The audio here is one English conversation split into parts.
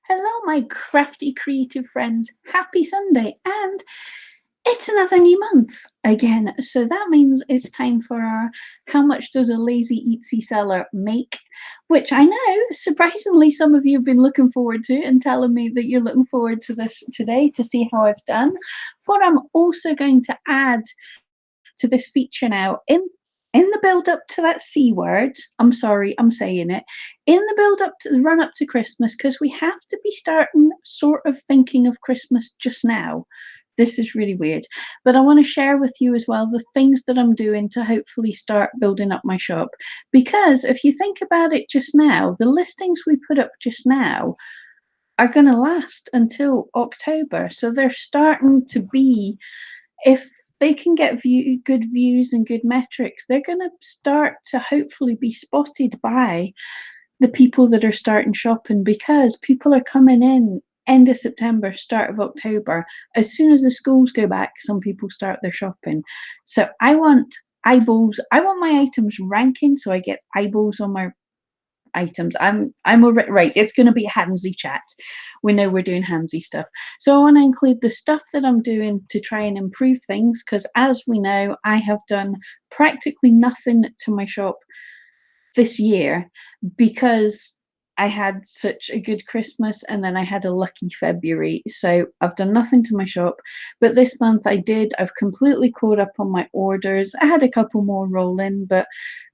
Hello, my crafty creative friends. Happy Sunday, and it's another new month again. So that means it's time for our How Much Does a Lazy Etsy Seller Make? Which I know, surprisingly, some of you have been looking forward to and telling me that you're looking forward to this today to see how I've done. What I'm also going to add to this feature now in the build up to that C word, I'm sorry, I'm saying it, in the build up to the run up to Christmas, because we have to be starting sort of thinking of Christmas just now. This is really weird, but I want to share with you as well the things that I'm doing to hopefully start building up my shop. Because if you think about it just now, the listings we put up just now are going to last until October. So they're starting to be, if they can get good views and good metrics, they're going to start to hopefully be spotted by the people that are starting shopping, because people are coming in end of September, start of October. As soon as the schools go back, some people start their shopping. So I want eyeballs. I want my items ranking so I get eyeballs on my items. I'm already right. It's going to be a handsy chat. We know we're doing handsy stuff. So I want to include the stuff that I'm doing to try and improve things, because as we know, I have done practically nothing to my shop this year because I had such a good Christmas and then I had a lucky February. So I've done nothing to my shop. But this month I did. I've completely caught up on my orders. I had a couple more roll in, but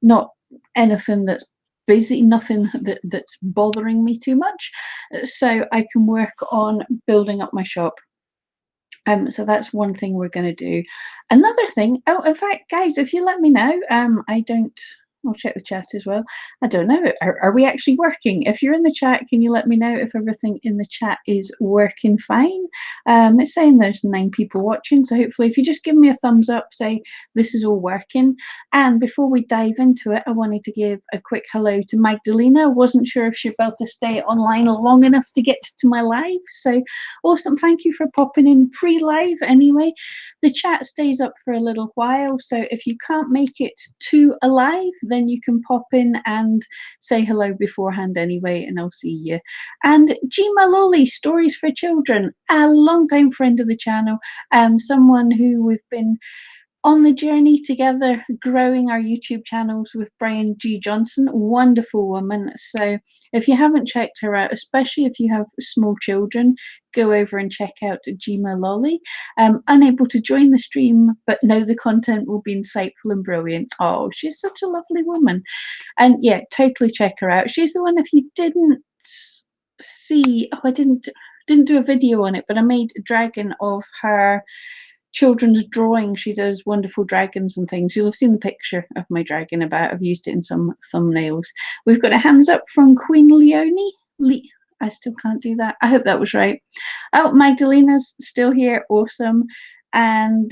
not anything that's busy, nothing that's bothering me too much. So I can work on building up my shop. So that's one thing we're going to do. Another thing, oh, in fact, guys, if you let me know, I'll check the chat as well. I don't know, are we actually working? If you're in the chat, can you let me know if everything in the chat is working fine? It's saying there's 9 people watching, so hopefully if you just give me a thumbs up, say this is all working. And before we dive into it, I wanted to give a quick hello to Magdalena. Wasn't sure if she'd be able to stay online long enough to get to my live, so awesome. Thank you for popping in pre-live anyway. The chat stays up for a little while, so if you can't make it to a live, then you can pop in and say hello beforehand anyway, and I'll see you. And G Maloli, Stories for Children, a long-time friend of the channel, someone who we've been on the journey together, growing our YouTube channels with Brian G. Johnson, wonderful woman. So if you haven't checked her out, especially if you have small children, go over and check out Gma Lolly. Unable to join the stream, but know the content will be insightful and brilliant. Oh, she's such a lovely woman. And yeah, totally check her out. She's the one, if you didn't see, I didn't do a video on it, but I made a dragon of her children's drawing. She does wonderful dragons and things. You'll have seen the picture of my dragon about. I've used it in some thumbnails. We've got a hands up from Queen Leonie. I still can't do that. I hope that was right. Oh, Magdalena's still here. Awesome. And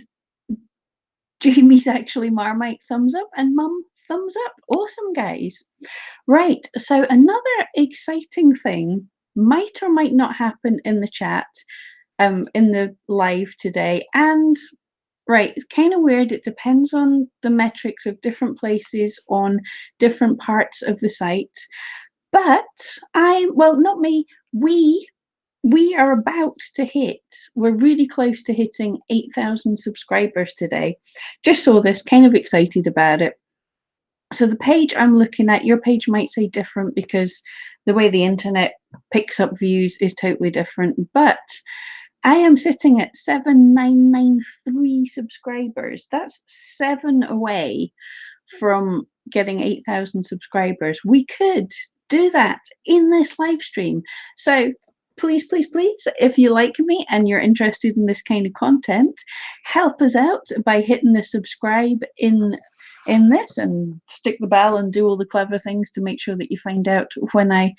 Jamie's actually Marmite thumbs up, and Mum thumbs up. Awesome, guys. Right. So another exciting thing might or might not happen in the chat, in the live today. And right, it's kind of weird. It depends on the metrics of different places on different parts of the site. But well, not me, we are about to hit, we're really close to hitting 8,000 subscribers today. Just saw this, kind of excited about it. So the page I'm looking at, your page might say different because the way the internet picks up views is totally different, but I am sitting at 7,993 subscribers. That's 7 away from getting 8,000 subscribers. We could do that in this live stream. So please, please, please, if you like me and you're interested in this kind of content, help us out by hitting the subscribe in this, and stick the bell and do all the clever things to make sure that you find out when I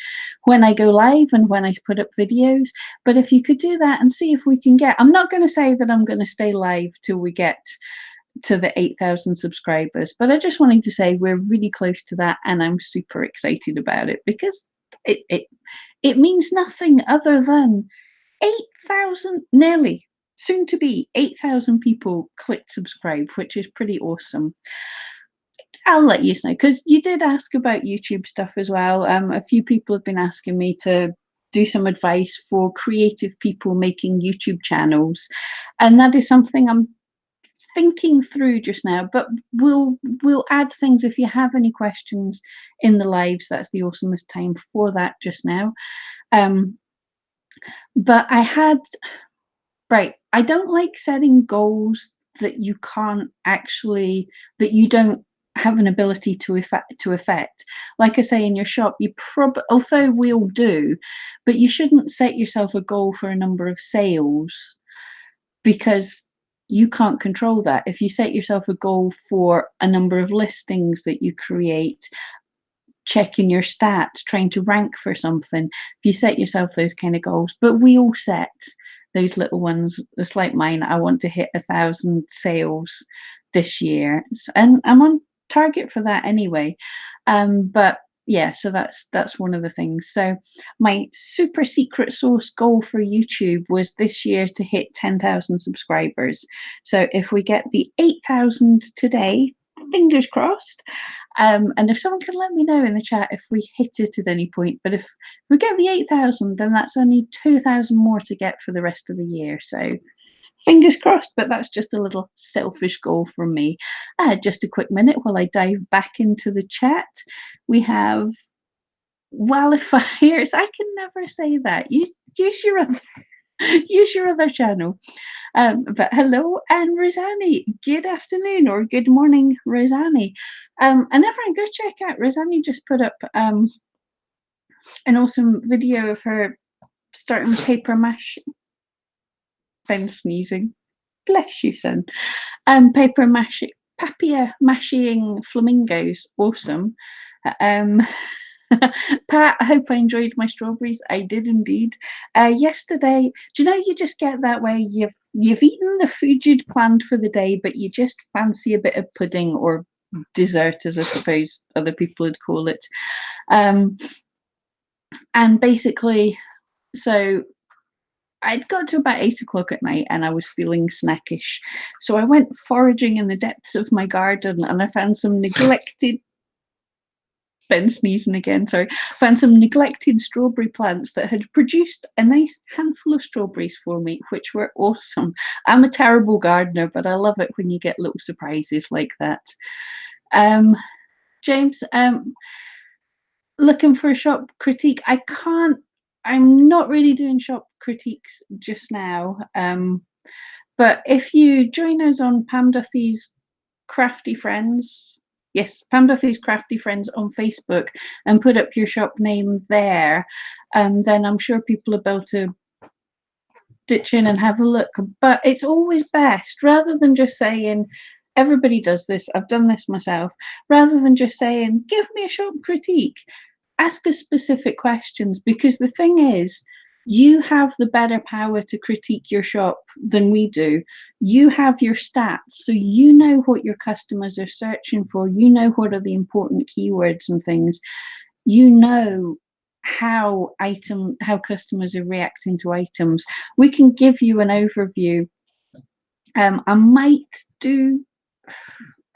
go live and when I put up videos. But if you could do that and see if we can get, I'm not going to say that I'm going to stay live till we get to the 8,000 subscribers, but I just wanted to say we're really close to that, and I'm super excited about it because it means nothing other than 8,000, nearly soon to be 8,000 people clicked subscribe, which is pretty awesome. I'll let you know, because you did ask about YouTube stuff as well. A few people have been asking me to do some advice for creative people making YouTube channels, and that is something I'm thinking through just now. But we'll add things if you have any questions in the lives. That's the awesomest time for that just now. But I don't like setting goals that you can't actually, that you don't have an ability to affect. Like I say, in your shop, although we all do, but you shouldn't set yourself a goal for a number of sales, because you can't control that. If you set yourself a goal for a number of listings that you create, checking your stats, trying to rank for something, if you set yourself those kind of goals, but we all set those little ones. It's like mine. I want to hit 1,000 sales this year, and I'm on target for that anyway. But yeah, so that's one of the things. So my super secret sauce goal for YouTube was this year to hit 10,000 subscribers. So if we get the 8,000 today, fingers crossed. And if someone can let me know in the chat if we hit it at any point, but if we get the 8,000, then that's only 2,000 more to get for the rest of the year. So fingers crossed, but that's just a little selfish goal from me. Just a quick minute while I dive back into the chat. We have wildfires. I can never say that. Use your other use your other channel. But hello, and Rosani, good afternoon or good morning, Rosani. And everyone go check out, Rosani just put up an awesome video of her starting paper mache. Ben sneezing. Bless you, son. Paper mache, papier mashing flamingos. Awesome. Pat, I hope I enjoyed my strawberries. I did indeed. Yesterday, do you know, you just get that way, you've eaten the food you'd planned for the day, but you just fancy a bit of pudding or dessert, as I suppose other people would call it. And basically, so I'd got to about 8 o'clock at night and I was feeling snackish. So I went foraging in the depths of my garden and I found some neglected, Ben sneezing again, sorry, found some neglected strawberry plants that had produced a nice handful of strawberries for me, which were awesome. I'm a terrible gardener, but I love it when you get little surprises like that. James, looking for a shop critique. I'm not really doing shop critiques just now. But if you join us on Pam Duthie's Crafty Friends, yes, Pam Duthie's Crafty Friends on Facebook, and put up your shop name there, then I'm sure people will be able to ditch in and have a look. But it's always best, rather than just saying, everybody does this, I've done this myself, rather than just saying, give me a shop critique, ask us specific questions, because the thing is, you have the better power to critique your shop than we do. You have your stats, so you know what your customers are searching for. You know what are the important keywords and things. You know how customers are reacting to items. We can give you an overview. I might do,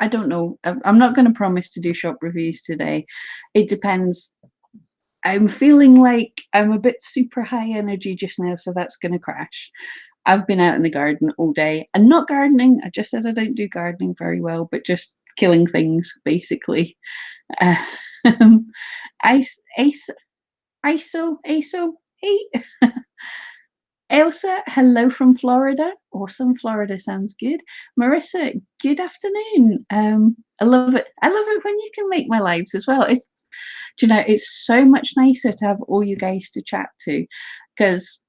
I don't know. I'm not going to promise to do shop reviews today. It depends. I'm feeling like I'm a bit super high energy just now, so that's going to crash. I've been out in the garden all day and not gardening. I just said I don't do gardening very well, but just killing things, basically. ISO, hey. Elsa, hello from Florida. Awesome, Florida sounds good. Marissa, good afternoon. I love it. I love it when you can make my lives as well. It's so much nicer to have all you guys to chat to, because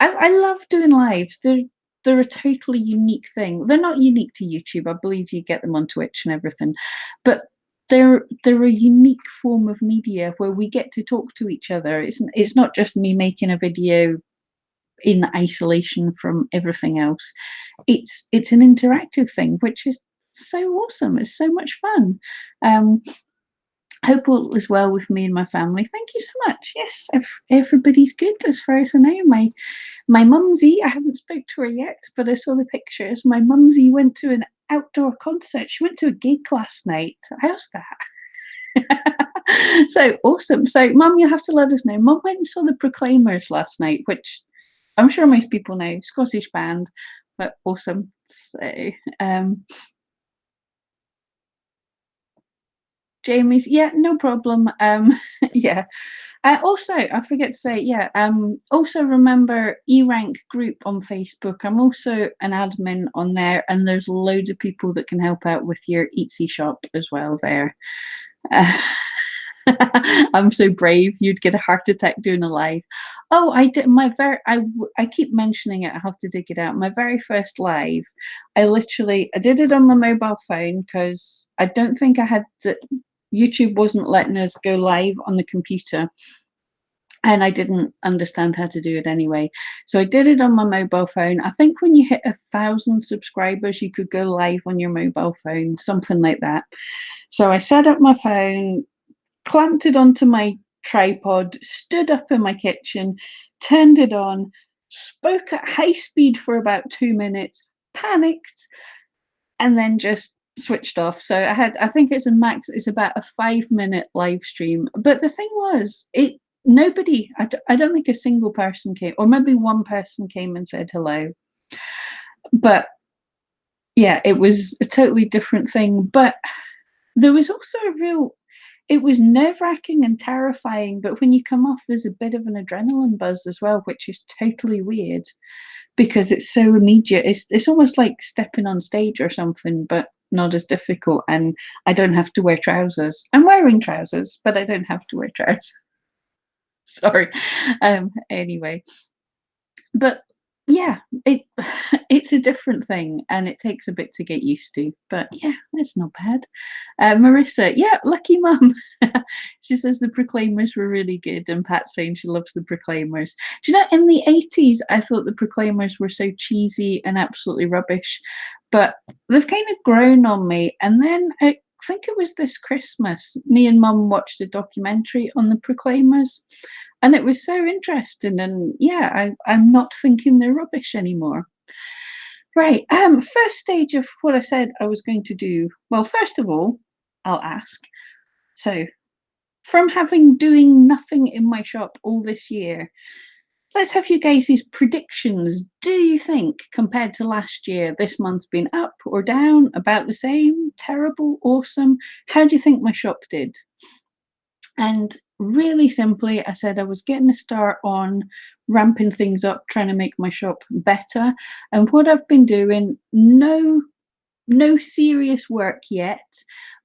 I love doing lives. They're a totally unique thing. They're not unique to YouTube. I believe you get them on Twitch and everything, but they're a unique form of media where we get to talk to each other. It's not just me making a video in isolation from everything else. It's an interactive thing, which is so awesome. It's so much fun. Hope all is well with me and my family. Thank you so much. Yes, everybody's good as far as I know. My mumsy, I haven't spoke to her yet, but I saw the pictures. My mumsy went to an outdoor concert. She went to a gig last night. How's that? So awesome. So, Mum, you'll have to let us know. Mum went and saw the Proclaimers last night, which I'm sure most people know, Scottish band, but awesome. So, um, Jamie's, yeah, no problem. Yeah. Also, I forget to say, yeah, also remember E-Rank group on Facebook. I'm also an admin on there, and there's loads of people that can help out with your Etsy shop as well there. Uh, I'm so brave. You'd get a heart attack doing a live. Oh, I did I keep mentioning it. I have to dig it out. My very first live, I did it on my mobile phone because I don't think I had the YouTube wasn't letting us go live on the computer, and I didn't understand how to do it anyway. So I did it on my mobile phone. I think when you hit 1,000 subscribers, you could go live on your mobile phone, something like that. So I set up my phone, clamped it onto my tripod, stood up in my kitchen, turned it on, spoke at high speed for about 2 minutes, panicked, and then just switched off. So I think it's about a 5 minute live stream. But the thing was, I don't think a single person came, or maybe one person came and said hello. But yeah, it was a totally different thing. But there was also it was nerve wracking and terrifying. But when you come off, there's a bit of an adrenaline buzz as well, which is totally weird because it's so immediate. It's almost like stepping on stage or something, but not as difficult. And I don't have to wear trousers. I'm wearing trousers, but I don't have to wear trousers. Sorry. Anyway, but yeah, it's a different thing, and it takes a bit to get used to. But yeah, it's not bad. Marissa, yeah, lucky mum. She says the Proclaimers were really good, and Pat's saying she loves the Proclaimers. Do you know, in the 80s, I thought the Proclaimers were so cheesy and absolutely rubbish, but they've kind of grown on me. And then I think it was this Christmas, me and mum watched a documentary on the Proclaimers, and it was so interesting. And yeah, I'm not thinking they're rubbish anymore. Right. First stage of what I said I was going to do. Well, first of all, I'll ask. So, from having doing nothing in my shop all this year, let's have you guys' these predictions. Do you think, compared to last year, this month's been up or down, about the same, terrible, awesome? How do you think my shop did? And really simply, I said I was getting a start on ramping things up, trying to make my shop better. And what I've been doing, no serious work yet,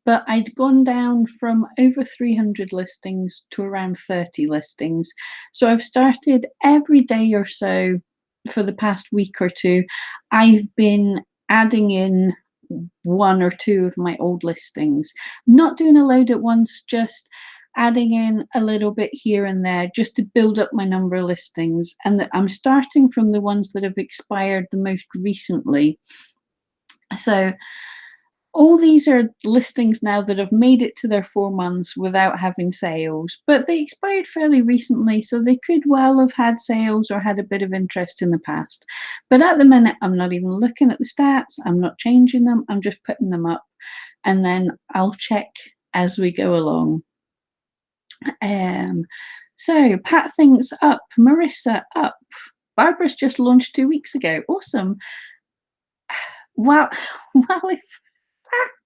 but I'd gone down from over 300 listings to around 30 listings. So I've started every day or so for the past week or two. I've been adding in one or two of my old listings, not doing a load at once, just adding in a little bit here and there just to build up my number of listings. And I'm starting from the ones that have expired the most recently. So all these are listings now that have made it to their 4 months without having sales, but they expired fairly recently, so they could well have had sales or had a bit of interest in the past. But at the minute, I'm not even looking at the stats, I'm not changing them, I'm just putting them up, and then I'll check as we go along. So Pat thinks up, Marissa up, Barbara's just launched 2 weeks ago. Awesome. Well, if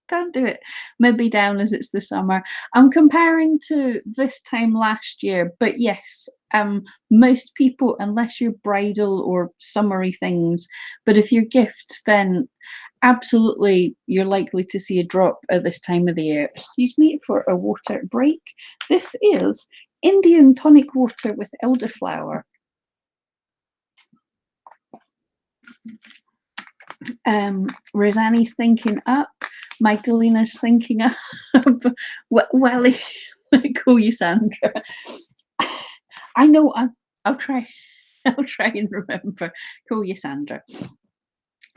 can't do it. Maybe down as it's the summer. I'm comparing to this time last year, but yes, most people, unless you're bridal or summery things, but if you're gifts, then absolutely you're likely to see a drop at this time of the year. Excuse me for a water break. This is Indian tonic water with elderflower. Rosanne's thinking up. Magdalena's thinking up. Well, I call you Sandra. I know. I'll try. I'll try and remember. Call you Sandra.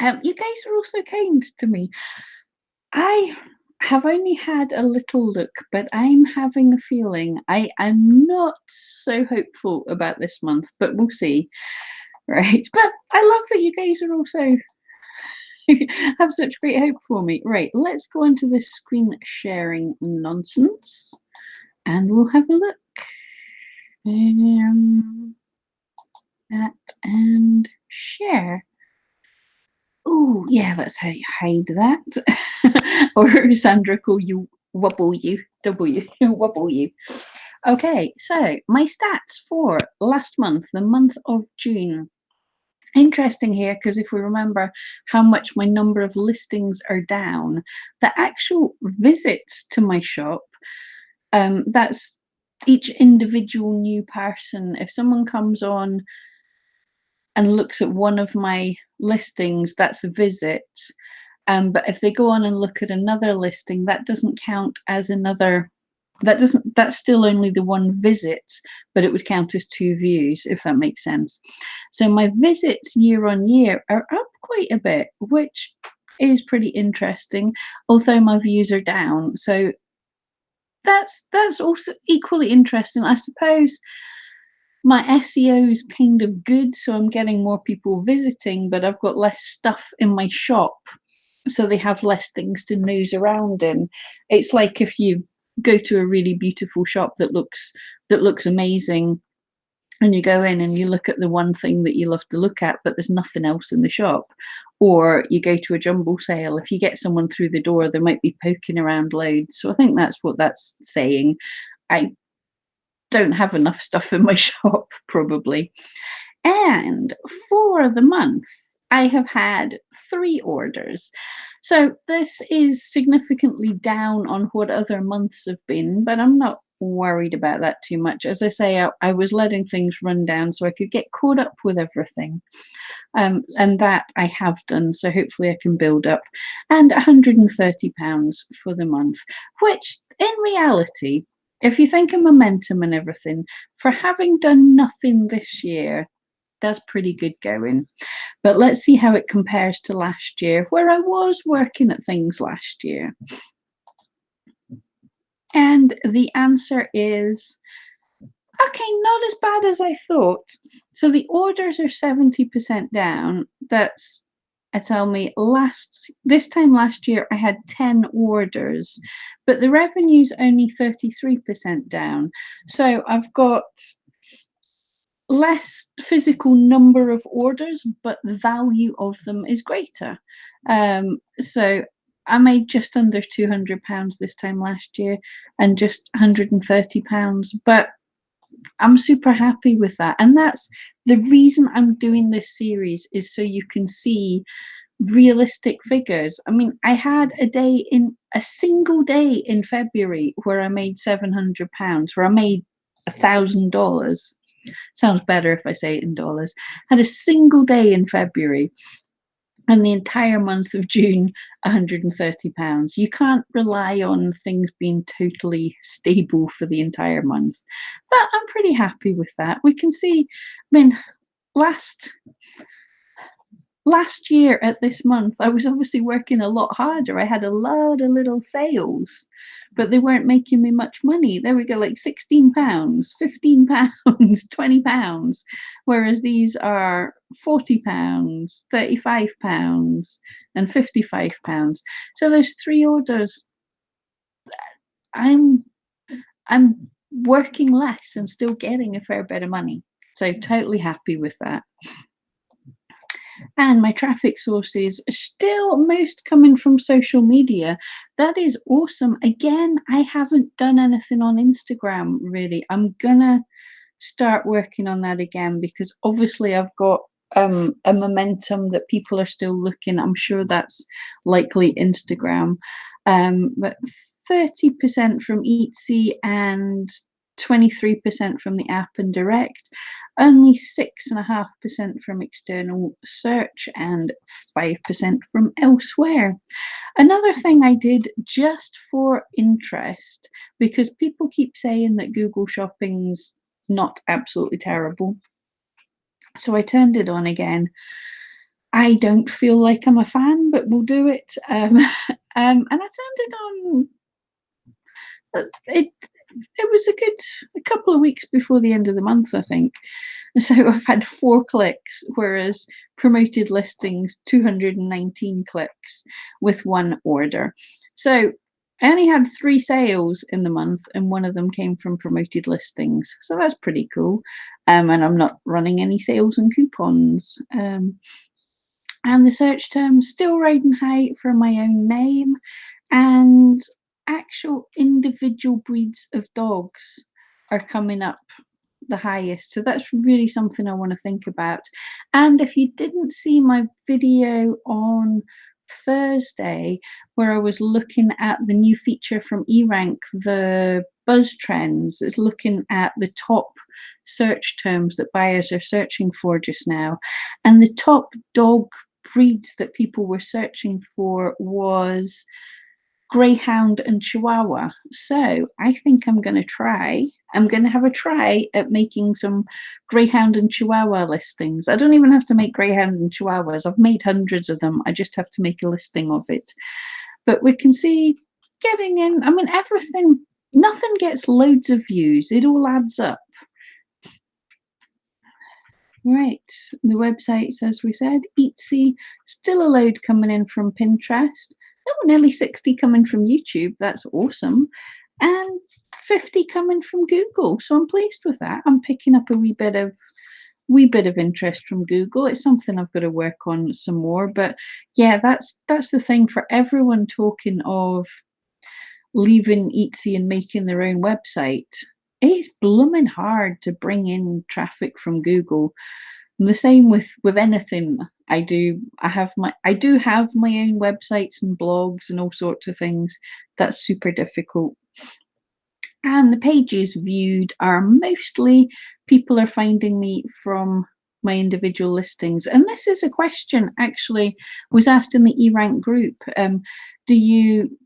You guys are also kind to me. I have only had a little look, but I'm having a feeling I'm not so hopeful about this month, but we'll see. Right. But I love that you guys are also have such great hope for me. Right, let's go into this screen sharing nonsense. and we'll have a look. That and share. Oh, yeah, let's hide that. Or Sandra call you wobble you, wobble you. Okay, so my stats for last month, the month of June. Interesting here, because if we remember how much my number of listings are down, the actual visits to my shop, that's each individual new person. If someone comes on and looks at one of my listings, that's a visit. But if they go on and look at another listing, that doesn't count as another. That's still only the one visit, but it would count as 2 views, if that makes sense. So my visits year on year are up quite a bit, which is pretty interesting, although my views are down. So that's also equally interesting. I suppose my SEO is kind of good, so I'm getting more people visiting, but I've got less stuff in my shop, so they have less things to nose around in. It's like if you go to a really beautiful shop that looks amazing, and you go in and you look at the one thing that you love to look at, but there's nothing else in the shop. Or you go to a jumble sale, if you get someone through the door, they might be poking around loads. So I think that's what that's saying. I don't have enough stuff in my shop, probably. And for the month, I have had 3 orders. So this is significantly down on what other months have been, but I'm not worried about that too much. As I say, I was letting things run down so I could get caught up with everything. And that I have done, so hopefully I can build up. And £130 for the month, which in reality, if you think of momentum and everything, for having done nothing this year, that's pretty good going. But let's see how it compares to last year, where I was working at things last year. And the answer is, okay, not as bad as I thought. So the orders are 70% down. That's, I tell me, this time last year I had 10 orders, but the revenue's only 33% down. So I've got less physical number of orders, but the value of them is greater. So I made just under £200 this time last year and just £130, but I'm super happy with that. And that's the reason I'm doing this series, is so you can see realistic figures. I mean, I had a single day in February where I made £700, where I made $1,000. Sounds better if I say it in dollars. Had a single day in February, and the entire month of June, £130. You can't rely on things being totally stable for the entire month. But I'm pretty happy with that. We can see, I mean, last year at this month, I was obviously working a lot harder. I had a lot of little sales, but they weren't making me much money. There we go, like £16, £15, £20, whereas these are £40, £35, and £55. So there's 3 orders. I'm working less and still getting a fair bit of money. So totally happy with that. And my traffic sources are still most coming from social media. That is awesome. Again, I haven't done anything on Instagram really. I'm gonna start working on that again, because obviously I've got a momentum that people are still looking. I'm sure that's likely Instagram. But 30% from Etsy and 23% from the app and direct, only 6.5% from external search, and 5% from elsewhere. Another thing I did just for interest, because people keep saying that Google Shopping's not absolutely terrible, so I turned it on again. I don't feel like I'm a fan, but we'll do it. And I turned it on. It was a couple of weeks before the end of the month, I think. So I've had 4 clicks, whereas promoted listings 219 clicks with 1 order. So I only had 3 sales in the month, and one of them came from promoted listings, so that's pretty cool. And I'm not running any sales and coupons. And the search term still riding high for my own name, and actual individual breeds of dogs are coming up the highest. So that's really something I want to think about. And if you didn't see my video on Thursday, where I was looking at the new feature from eRank, the Buzz Trends, it's looking at the top search terms that buyers are searching for just now. And the top dog breeds that people were searching for was Greyhound and Chihuahua. So I think I'm going to have a try at making some Greyhound and Chihuahua listings. I don't even have to make Greyhound and Chihuahuas. I've made hundreds of them. I just have to make a listing of it. But we can see getting in, I mean, everything, nothing gets loads of views. It all adds up. Right, the websites, as we said, Etsy, still a load coming in from Pinterest. Oh, nearly 60 coming from YouTube. That's awesome. And 50 coming from Google. So I'm pleased with that. I'm picking up a wee bit of interest from Google. It's something I've got to work on some more. But yeah, that's the thing for everyone talking of leaving Etsy and making their own website. It's blooming hard to bring in traffic from Google. And the same with anything I do. I do have my own websites and blogs and all sorts of things. That's super difficult. And the pages viewed are mostly people are finding me from my individual listings. And this is a question actually was asked in the eRank group. Do you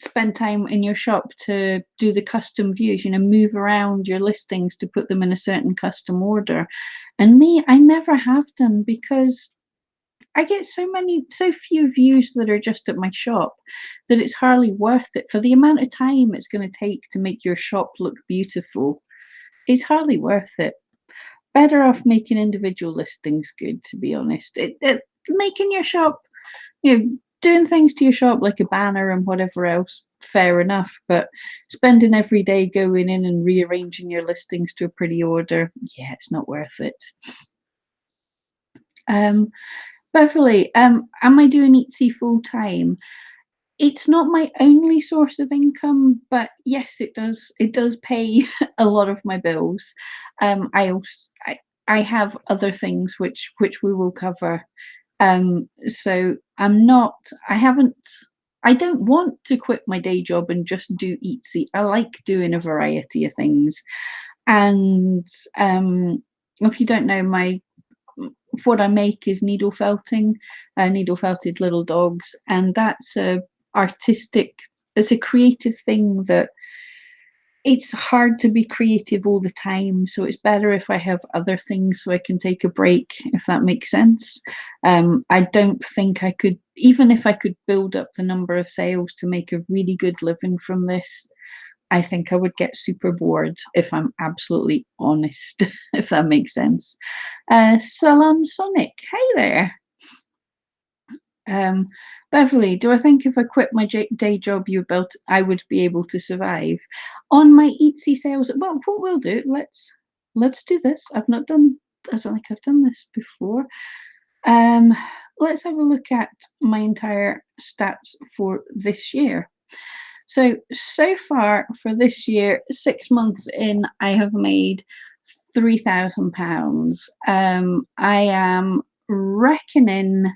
spend time in your shop to do the custom views, move around your listings to put them in a certain custom order? And me, I never have done, because I get so few views that are just at my shop that it's hardly worth it for the amount of time it's going to take to make your shop look beautiful. It's hardly worth it. Better off making individual listings good, to be honest. Making your shop, doing things to your shop like a banner and whatever else, fair enough. But spending every day going in and rearranging your listings to a pretty order, yeah, it's not worth it. Beverly, am I doing Etsy full time? It's not my only source of income, but yes, it does pay a lot of my bills. I have other things which we will cover. So I don't want to quit my day job and just do Etsy. I like doing a variety of things. And if you don't know, what I make is needle felting, needle felted little dogs, and that's it's a creative thing that it's hard to be creative all the time. So it's better if I have other things so I can take a break, if that makes sense. I don't think I could, even if I could build up the number of sales to make a really good living from this, I think I would get super bored, if I'm absolutely honest, if that makes sense. Salon Sonic, hey there. Beverly, do I think if I quit my day job I would be able to survive? On my Etsy sales, well, what we'll do, let's do this. I don't think I've done this before. Let's have a look at my entire stats for this year. So far for this year, 6 months in, I have made £3,000. I am reckoning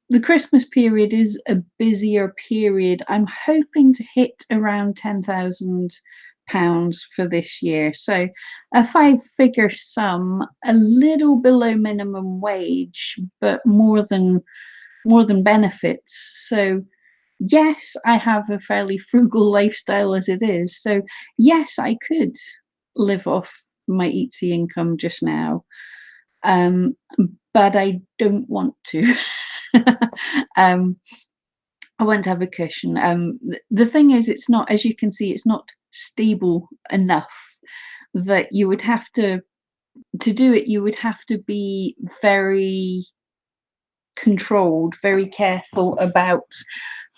the Christmas period is a busier period. I'm hoping to hit around £10,000 for this year. So a 5-figure sum, a little below minimum wage, but more than benefits. So yes, I have a fairly frugal lifestyle as it is. So yes, I could live off my Etsy income just now. But I don't want to. I want to have a cushion. The thing is, it's not, as you can see, it's not stable enough that you would have to do it. You would have to be very controlled, very careful about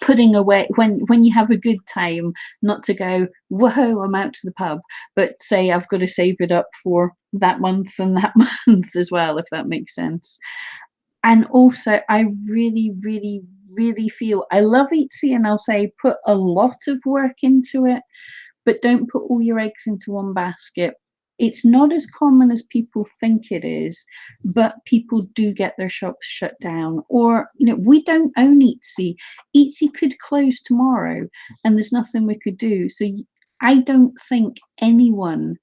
putting away when you have a good time, not to go, whoa, I'm out to the pub, but say I've got to save it up for that month and that month as well, if that makes sense. And also, I really, really, really feel I love Etsy, and I'll say put a lot of work into it, but don't put all your eggs into one basket. It's not as common as people think it is, but people do get their shops shut down. Or, we don't own Etsy. Etsy could close tomorrow and there's nothing we could do. So I don't think anyone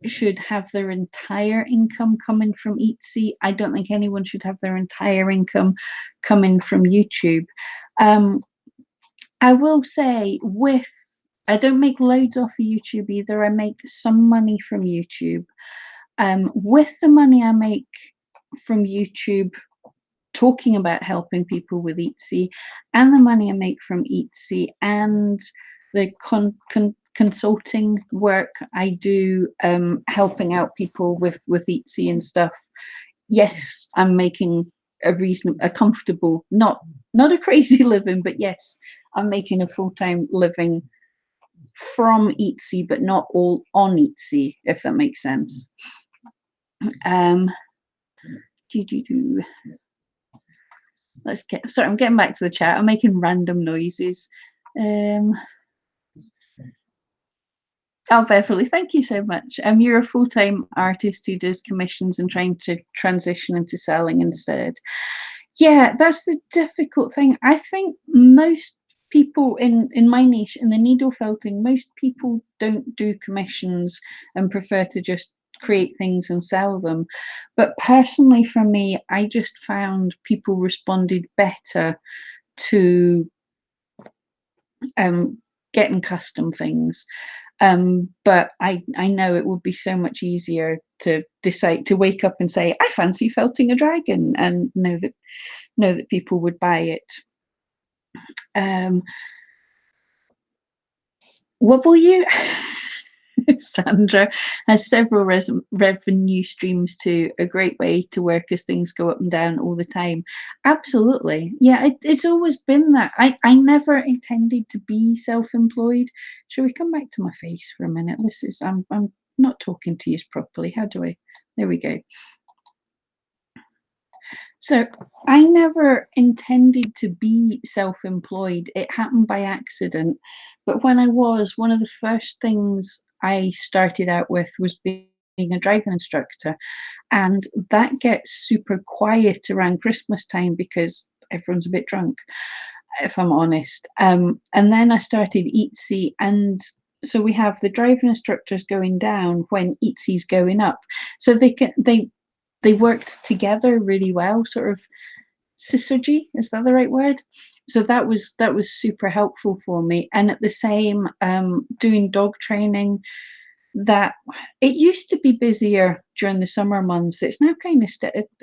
should have their entire income coming from Etsy. I don't think anyone should have their entire income coming from YouTube. I will say, I don't make loads off of YouTube either. I make some money from YouTube. With the money I make from YouTube, talking about helping people with Etsy, and the money I make from Etsy, and the consulting work I do, helping out people with Etsy and stuff. Yes, I'm making a comfortable, not a crazy living, but yes, I'm making a full-time living from Etsy, but not all on Etsy, if that makes sense. Sorry, I'm getting back to the chat. I'm making random noises. Oh, Beverly, thank you so much. You're a full-time artist who does commissions and trying to transition into selling instead. Yeah, that's the difficult thing. I think most people in my niche, in the needle felting, most people don't do commissions and prefer to just create things and sell them. But personally, for me, I just found people responded better to getting custom things. But I know it would be so much easier to decide to wake up and say, I fancy felting a dragon, and know that people would buy it. What will you? Sandra has several revenue streams too. A great way to work as things go up and down all the time. Absolutely. Yeah, it's always been that. I never intended to be self-employed. Shall we come back to my face for a minute? I'm not talking to you properly. How do I? There we go. So I never intended to be self-employed. It happened by accident. But when I was, one of the first things I started out with was being a driving instructor. And that gets super quiet around Christmas time because everyone's a bit drunk, if I'm honest. And then I started Etsy, and so we have the driving instructors going down when Etsy's going up. So they worked together really well, sort of synergy, is that the right word? So that was super helpful for me. And at the same, doing dog training, that it used to be busier during the summer months. It's now kind of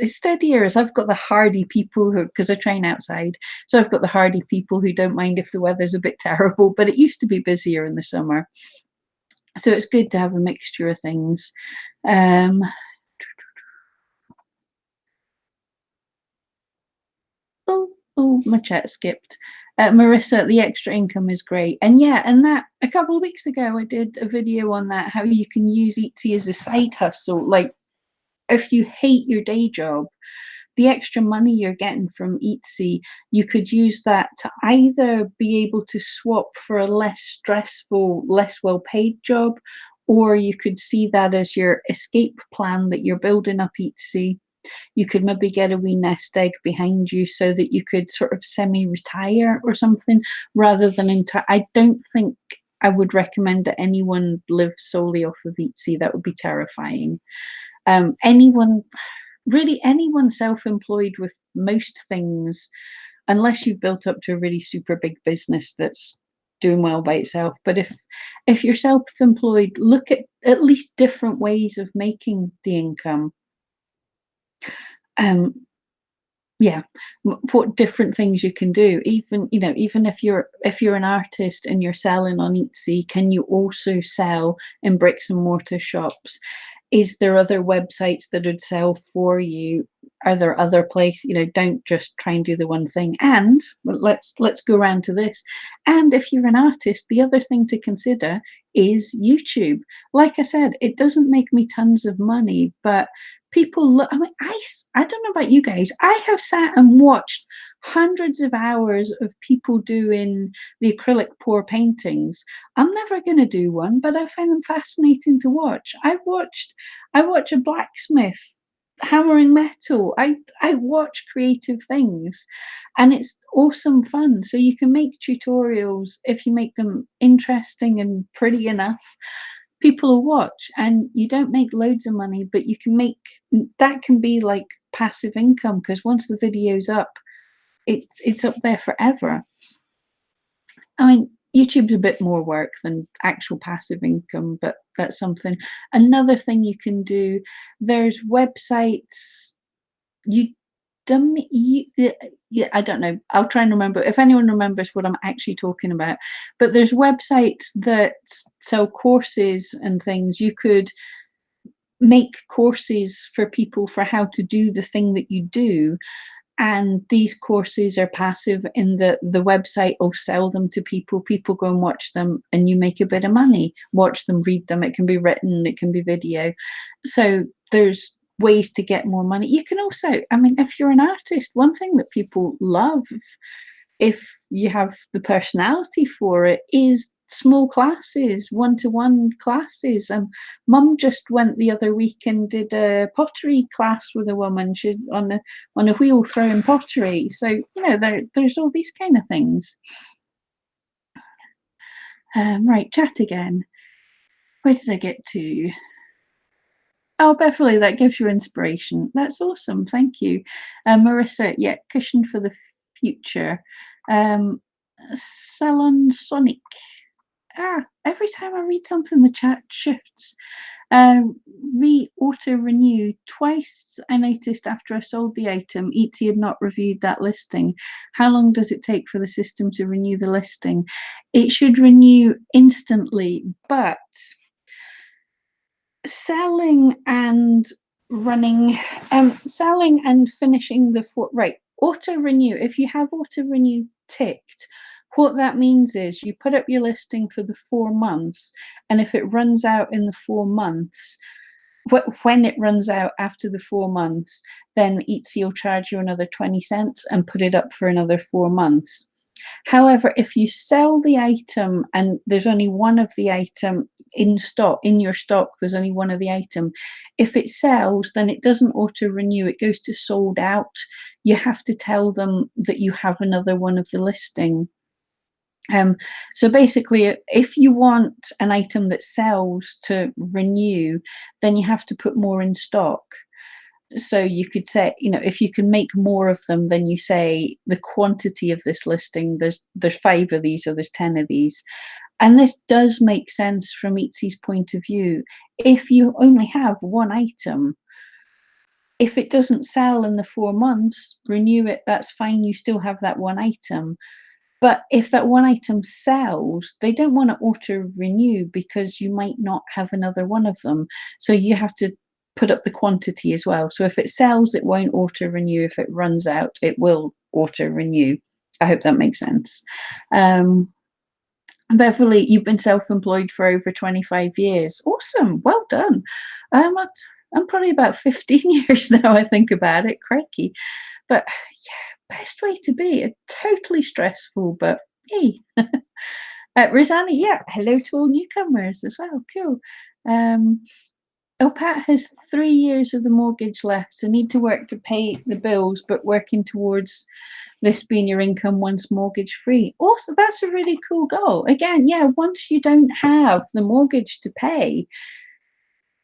steadier, as I've got the hardy people who, because I train outside, so I've got the hardy people who don't mind if the weather's a bit terrible, but it used to be busier in the summer. So it's good to have a mixture of things. Oh, my chat skipped. Marissa, the extra income is great. And yeah, and that a couple of weeks ago, I did a video on that, how you can use Etsy as a side hustle. Like, if you hate your day job, the extra money you're getting from Etsy, you could use that to either be able to swap for a less stressful, less well-paid job, or you could see that as your escape plan that you're building up Etsy. You could maybe get a wee nest egg behind you so that you could sort of semi-retire or something, rather than I don't think I would recommend that anyone live solely off of Etsy. That would be terrifying. Anyone self-employed with most things, unless you've built up to a really super big business that's doing well by itself. But if you're self-employed, look at least different ways of making the income. Yeah, what different things you can do. Even if you're an artist and you're selling on Etsy, can you also sell in bricks and mortar shops? Is there other websites that would sell for you? are there other places, don't just try and do the one thing. And well, let's go around to this. And if you're an artist, the other thing to consider is YouTube. Like I said, it doesn't make me tons of money, but people look, I mean, I don't know about you guys. I have sat and watched hundreds of hours of people doing the acrylic pour paintings. I'm never going to do one, but I find them fascinating to watch. I watch a blacksmith hammering metal. I watch creative things, and it's awesome fun. So you can make tutorials if you make them interesting and pretty enough. People will watch, and you don't make loads of money, but you can make that can be like passive income, because once the video's up, it's up there forever. I mean, YouTube's a bit more work than actual passive income, but that's something. Another thing you can do, there's websites. You dummy, yeah, I don't know. I'll try and remember if anyone remembers what I'm actually talking about. But there's websites that sell courses and things. You could make courses for people for how to do the thing that you do, and these courses are passive in that the website will sell them to people go and watch them, and you make a bit of money. Watch them, read them. It can be written, it can be video. So there's ways to get more money. You can also, I mean, if you're an artist, one thing that people love, if you have the personality for it, is small classes, one-to-one classes. Mum just went the other week and did a pottery class with a woman. She on a wheel throwing pottery. So there's all these kind of things. Right, chat again. Where did I get to? Oh, Beverly, that gives you inspiration. That's awesome. Thank you. Marissa, yeah, cushion for the future. Salon Sonic. Every time I read something, the chat shifts. Auto renew. Twice I noticed after I sold the item, Etsy had not reviewed that listing. How long does it take for the system to renew the listing? It should renew instantly, but selling and finishing the right, auto renew. If you have auto renew ticked, what that means is you put up your listing for the 4 months, and if it runs out in the 4 months, when it runs out after the 4 months, then Etsy will charge you another 20 cents and put it up for another 4 months. However, if you sell the item and there's only one of the item in stock, there's only one of the item. If it sells, then it doesn't auto renew, it goes to sold out. You have to tell them that you have another one of the listing. So basically, if you want an item that sells to renew, then you have to put more in stock. So you could say, if you can make more of them, then you say the quantity of this listing, there's 5 of these or there's 10 of these. And this does make sense from Etsy's point of view. If you only have one item, if it doesn't sell in the 4 months, renew it, that's fine, you still have that one item. But if that one item sells, they don't want to auto renew because you might not have another one of them. So you have to put up the quantity as well. So if it sells, it won't auto renew. If it runs out, it will auto renew. I hope that makes sense. Beverly, you've been self-employed for over 25 years. Awesome. Well done. I'm probably about 15 years now, I think about it. Crikey. But yeah, best way to be. Totally stressful, but hey. Rosanna, yeah, hello to all newcomers as well. Cool. Pat has 3 years of the mortgage left, so need to work to pay the bills, but working towards this being your income once mortgage free. Also, that's a really cool goal. Again, yeah, once you don't have the mortgage to pay,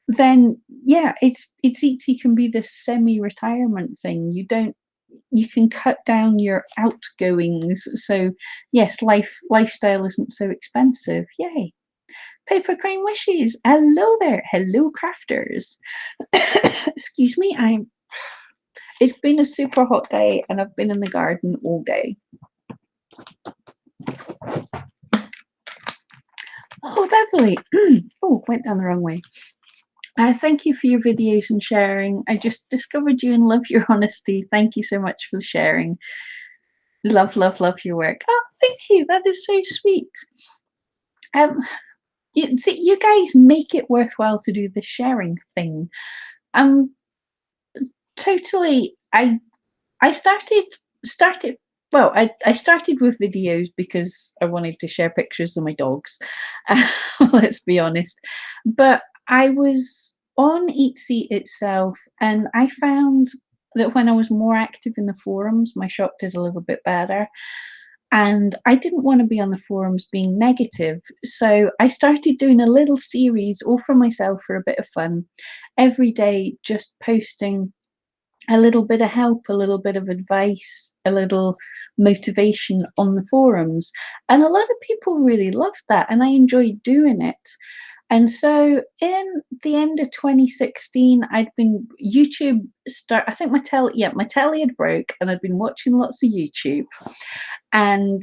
then yeah, it's Etsy can be this semi-retirement thing. You can cut down your outgoings. So yes, lifestyle isn't so expensive. Yay. Paper Crane Wishes. Hello there. Hello, crafters. Excuse me, it's been a super hot day and I've been in the garden all day. Oh, Beverly. Oh, went down the wrong way. Thank you for your videos and sharing. I just discovered you and love your honesty. Thank you so much for sharing. Love, love, love your work. Oh, thank you. That is so sweet. Um, see, you guys make it worthwhile to do the sharing thing. Um, totally. I started well, I started with videos because I wanted to share pictures of my dogs. Let's be honest. But I was on Etsy itself, and I found that when I was more active in the forums, my shop did a little bit better. And I didn't want to be on the forums being negative. So I started doing a little series all for myself for a bit of fun every day, just posting a little bit of help, a little bit of advice, a little motivation on the forums. And a lot of people really loved that, and I enjoyed doing it. And so in the end of 2016, I'd been YouTube start. I think my telly had broke, and I'd been watching lots of YouTube. And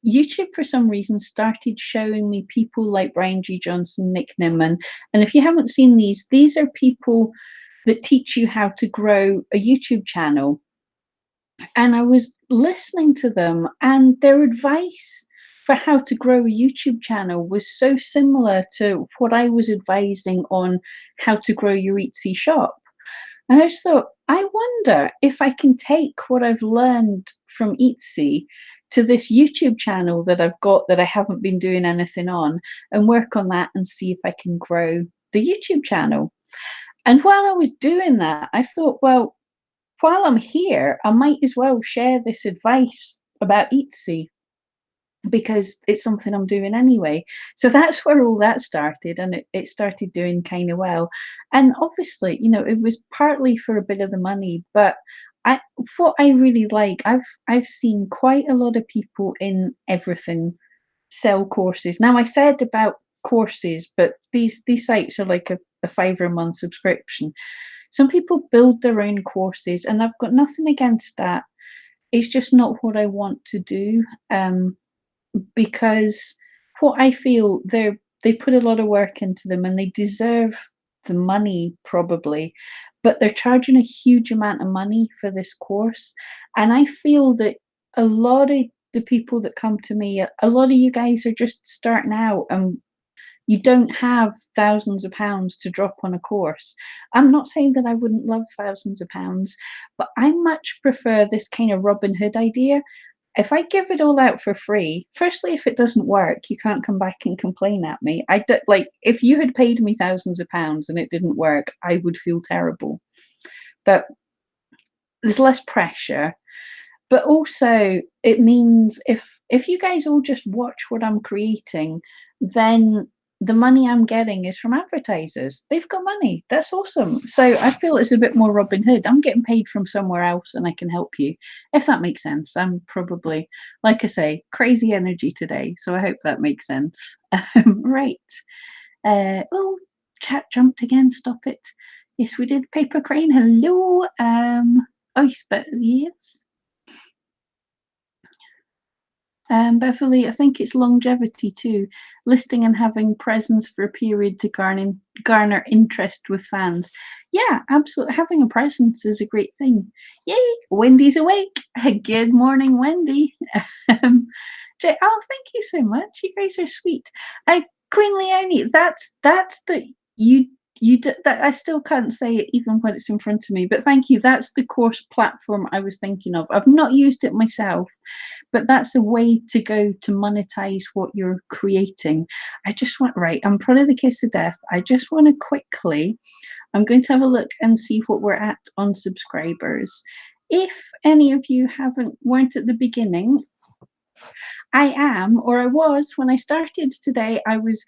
YouTube for some reason started showing me people like Brian G. Johnson, Nick Nimmin. And if you haven't seen these are people that teach you how to grow a YouTube channel. And I was listening to them, and their advice for how to grow a YouTube channel was so similar to what I was advising on how to grow your Etsy shop. And I just thought, I wonder if I can take what I've learned from Etsy to this YouTube channel that I've got that I haven't been doing anything on, and work on that and see if I can grow the YouTube channel. And while I was doing that, I thought, well, while I'm here, I might as well share this advice about Etsy because it's something I'm doing anyway. So that's where all that started, and it started doing kind of well. And obviously, it was partly for a bit of the money, but I what I really like, I've seen quite a lot of people in everything sell courses. Now I said about courses, but these sites are like a fiver a month subscription. Some people build their own courses, and I've got nothing against that. It's just not what I want to do. Because what I feel they put a lot of work into them, and they deserve the money probably, but they're charging a huge amount of money for this course. And I feel that a lot of the people that come to me, a lot of you guys are just starting out, and you don't have thousands of pounds to drop on a course. I'm not saying that I wouldn't love thousands of pounds, but I much prefer this kind of Robin Hood idea. If I give it all out for free, firstly, if it doesn't work, you can't come back and complain at me. Like, if you had paid me thousands of pounds and it didn't work, I would feel terrible. But there's less pressure. But also, it means if you guys all just watch what I'm creating, then the money I'm getting is from advertisers. They've got money. That's awesome. So I feel it's a bit more Robin Hood. I'm getting paid from somewhere else, and I can help you, if that makes sense. I'm probably, like I say, crazy energy today. So I hope that makes sense. Right. Oh, chat jumped again. Stop it. Yes, we did. Paper Crane. Hello. Oh, but yes. Beverly, I think it's longevity too, listing and having presence for a period to garner interest with fans. Yeah, absolutely. Having a presence is a great thing. Yay, Wendy's awake. Good morning, Wendy. Oh, thank you so much. You guys are sweet. Queen Leonie, that's the you that I still can't say it even when it's in front of me, but thank you. That's the course platform I was thinking of. I've not used it myself, but that's a way to go to monetize what you're creating. I just want, right, I'm probably the kiss of death. I just want to quickly, I'm going to have a look and see what we're at on subscribers. If any of you weren't at the beginning, I am, or I was when I started today. I was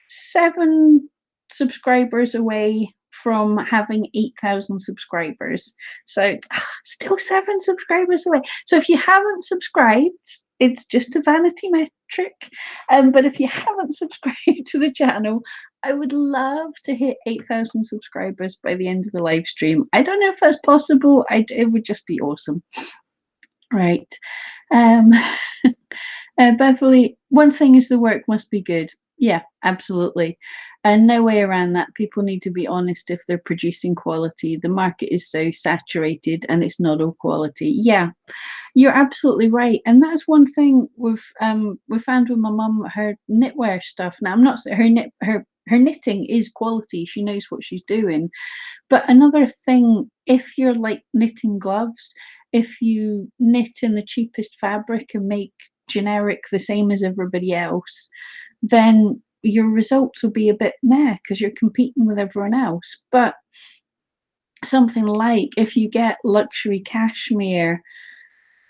7 subscribers away from having 8,000 subscribers. So still 7 subscribers away. So if you haven't subscribed, it's just a vanity metric. But if you haven't subscribed to the channel, I would love to hit 8,000 subscribers by the end of the live stream. I don't know if that's possible. It would just be awesome. Right. Beverly, one thing is the work must be good. Yeah, absolutely. And no way around that. People need to be honest if they're producing quality. The market is so saturated and it's not all quality. Yeah, you're absolutely right. And that's one thing we found with my mum, her knitwear stuff. Now I'm not her her knitting is quality. She knows what she's doing. But another thing, if you're like knitting gloves, if you knit in the cheapest fabric and make generic the same as everybody else, then your results will be a bit meh because you're competing with everyone else. But something like if you get luxury cashmere,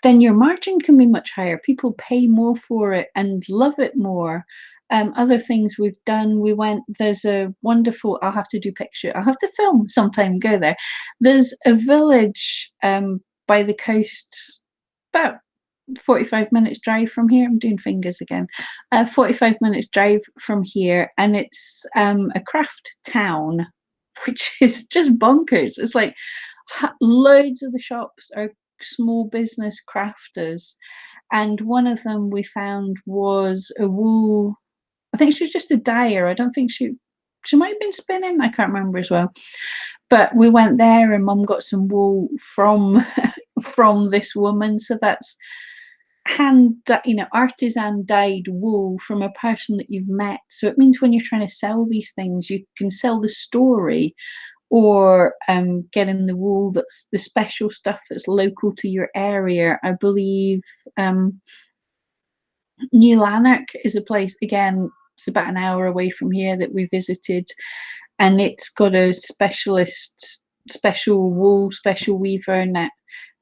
then your margin can be much higher. People pay more for it and love it more. Other things we've done, there's a wonderful, I'll have to do picture, I'll have to film sometime, go there. There's a village by the coast, about 45 minutes drive from here. I'm doing fingers again. 45 minutes drive from here, and it's a craft town, which is just bonkers. It's like loads of the shops are small business crafters, and one of them we found was a wool. I think she was just a dyer. I don't think she might have been spinning. I can't remember as well. But we went there, and Mum got some wool from from this woman. So that's artisan dyed wool from a person that you've met. So it means when you're trying to sell these things, you can sell the story, or getting the wool that's the special stuff that's local to your area. I believe New Lanark is a place, again, it's about an hour away from here, that we visited, and it's got a special wool, special weaver net,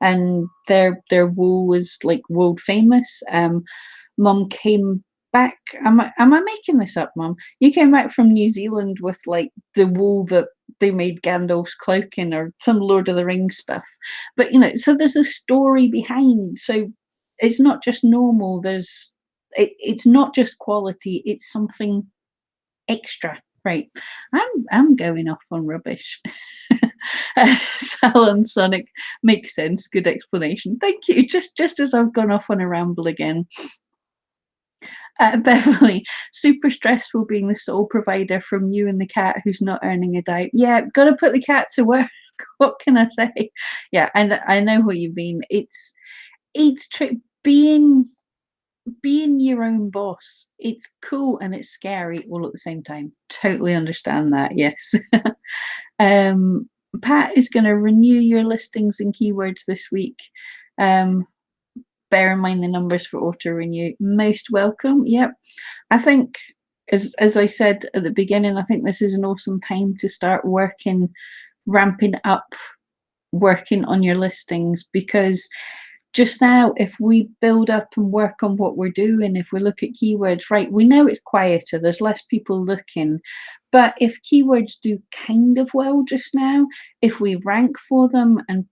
and their wool was like world famous. Mum came back. Am I making this up, Mum? You came back from New Zealand with like the wool that they made Gandalf's cloak in, or some Lord of the Rings stuff. But so there's a story behind. So it's not just normal. It's not just quality. It's something extra. Right. I'm going off on rubbish. Salon Sonic makes sense. Good explanation. Thank you. Just as I've gone off on a ramble again. Beverly, super stressful being the sole provider from you and the cat who's not earning a dime. Yeah, gotta put the cat to work. What can I say? Yeah, and I know what you mean. It's being your own boss. It's cool and it's scary all at the same time. Totally understand that. Yes. um, Pat is going to renew your listings and keywords this week. Bear in mind the numbers for auto renew. Most welcome. Yep. I think, as I said at the beginning, I think this is an awesome time to start ramping up, working on your listings, because just now, if we build up and work on what we're doing, if we look at keywords, right, we know it's quieter, there's less people looking, but if keywords do kind of well just now, if we rank for them, and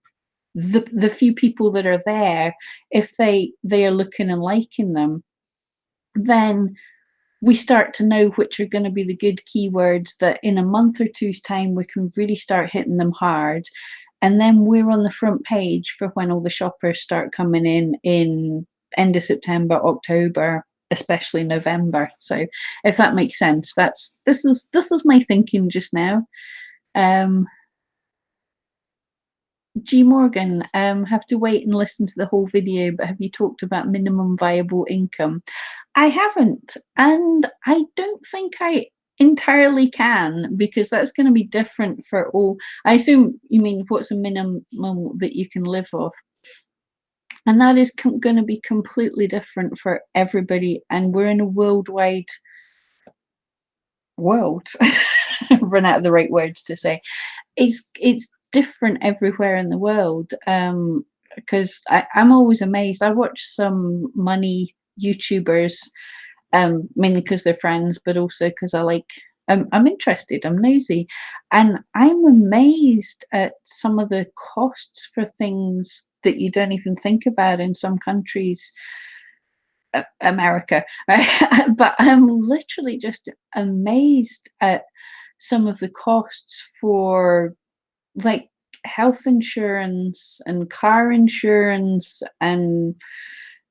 the few people that are there, if they are looking and liking them, then we start to know which are going to be the good keywords that in a month or two's time we can really start hitting them hard. And then we're on the front page for when all the shoppers start coming in end of September, October, especially November. So if that makes sense, this is my thinking just now. G Morgan, have to wait and listen to the whole video, but have you talked about minimum viable income? I haven't, and I don't think I entirely can, because that's going to be different for all. I assume you mean what's a minimum that you can live off, and that is going to be completely different for everybody, and we're in a worldwide world. Run out of the right words to say. It's different everywhere in the world, because I'm always amazed. I watch some money YouTubers, mainly because they're friends, but also because I'm interested, I'm nosy, and I'm amazed at some of the costs for things that you don't even think about in some countries. America, right? But I'm literally just amazed at some of the costs for like health insurance and car insurance and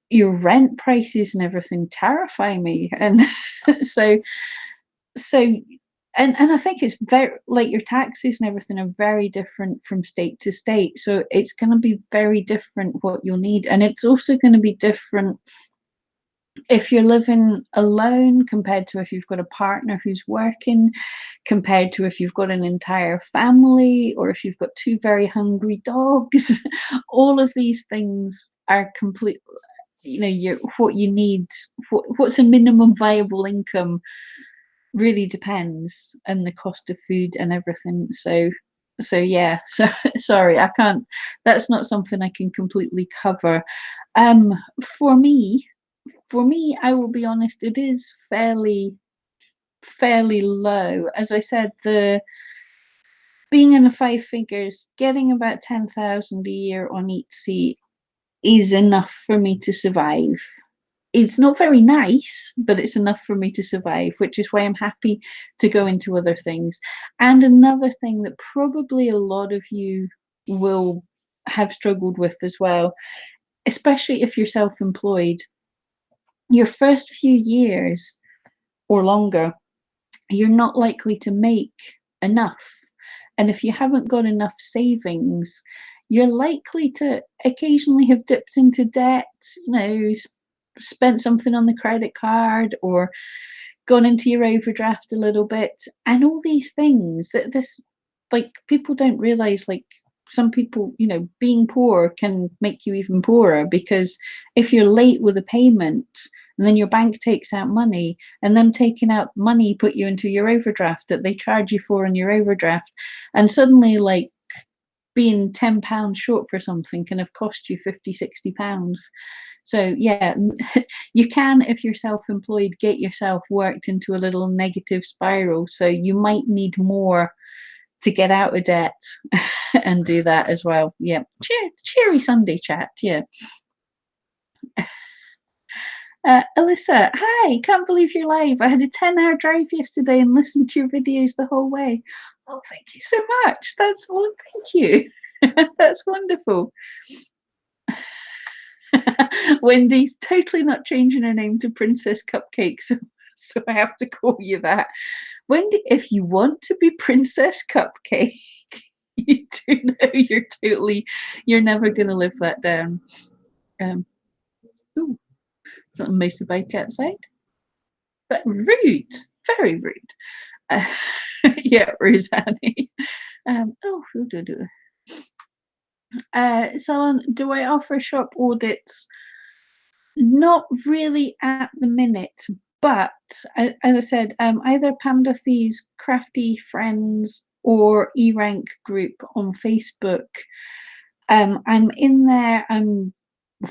your rent prices and everything terrify me. And so so and I think it's very, like, your taxes and everything are very different from state to state. So it's going to be very different what you'll need. And it's also going to be different if you're living alone compared to if you've got a partner who's working, compared to if you've got an entire family, or if you've got two very hungry dogs. All of these things are complete, what you need, what's a minimum viable income really depends, and the cost of food and everything. So yeah, so sorry, I can't, that's not something I can completely cover. Um for me, I will be honest, it is fairly low. As I said, the being in the five figures, getting about 10,000 a year on each seat is enough for me to survive. It's not very nice, but it's enough for me to survive, which is why I'm happy to go into other things. And another thing that probably a lot of you will have struggled with as well, especially if you're self-employed, your first few years or longer, you're not likely to make enough. And if you haven't got enough savings, you're likely to occasionally have dipped into debt, spent something on the credit card, or gone into your overdraft a little bit. And all these things that this, like, people don't realize, like, some people, being poor can make you even poorer, because if you're late with a payment and then your bank takes out money, and them taking out money put you into your overdraft that they charge you for in your overdraft, and suddenly, like, being £10 short for something can have cost you 50, £60. So yeah, you can, if you're self-employed, get yourself worked into a little negative spiral. So you might need more to get out of debt and do that as well. Yeah. Cheery Sunday chat. Yeah. Alyssa, hi, can't believe you're live. I had a 10-hour drive yesterday and listened to your videos the whole way. Oh, thank you so much. Thank you. That's wonderful. Wendy's totally not changing her name to Princess Cupcake, so I have to call you that. Wendy, if you want to be Princess Cupcake, you do know you're never going to live that down. Ooh, it's not a motorbike outside. But rude, very rude. Uh, yeah, Rosanne. Oh, Salon, do I offer shop audits? Not really at the minute, but as I said, either Pam Duthie's Crafty Friends or E-Rank group on Facebook. I'm in there.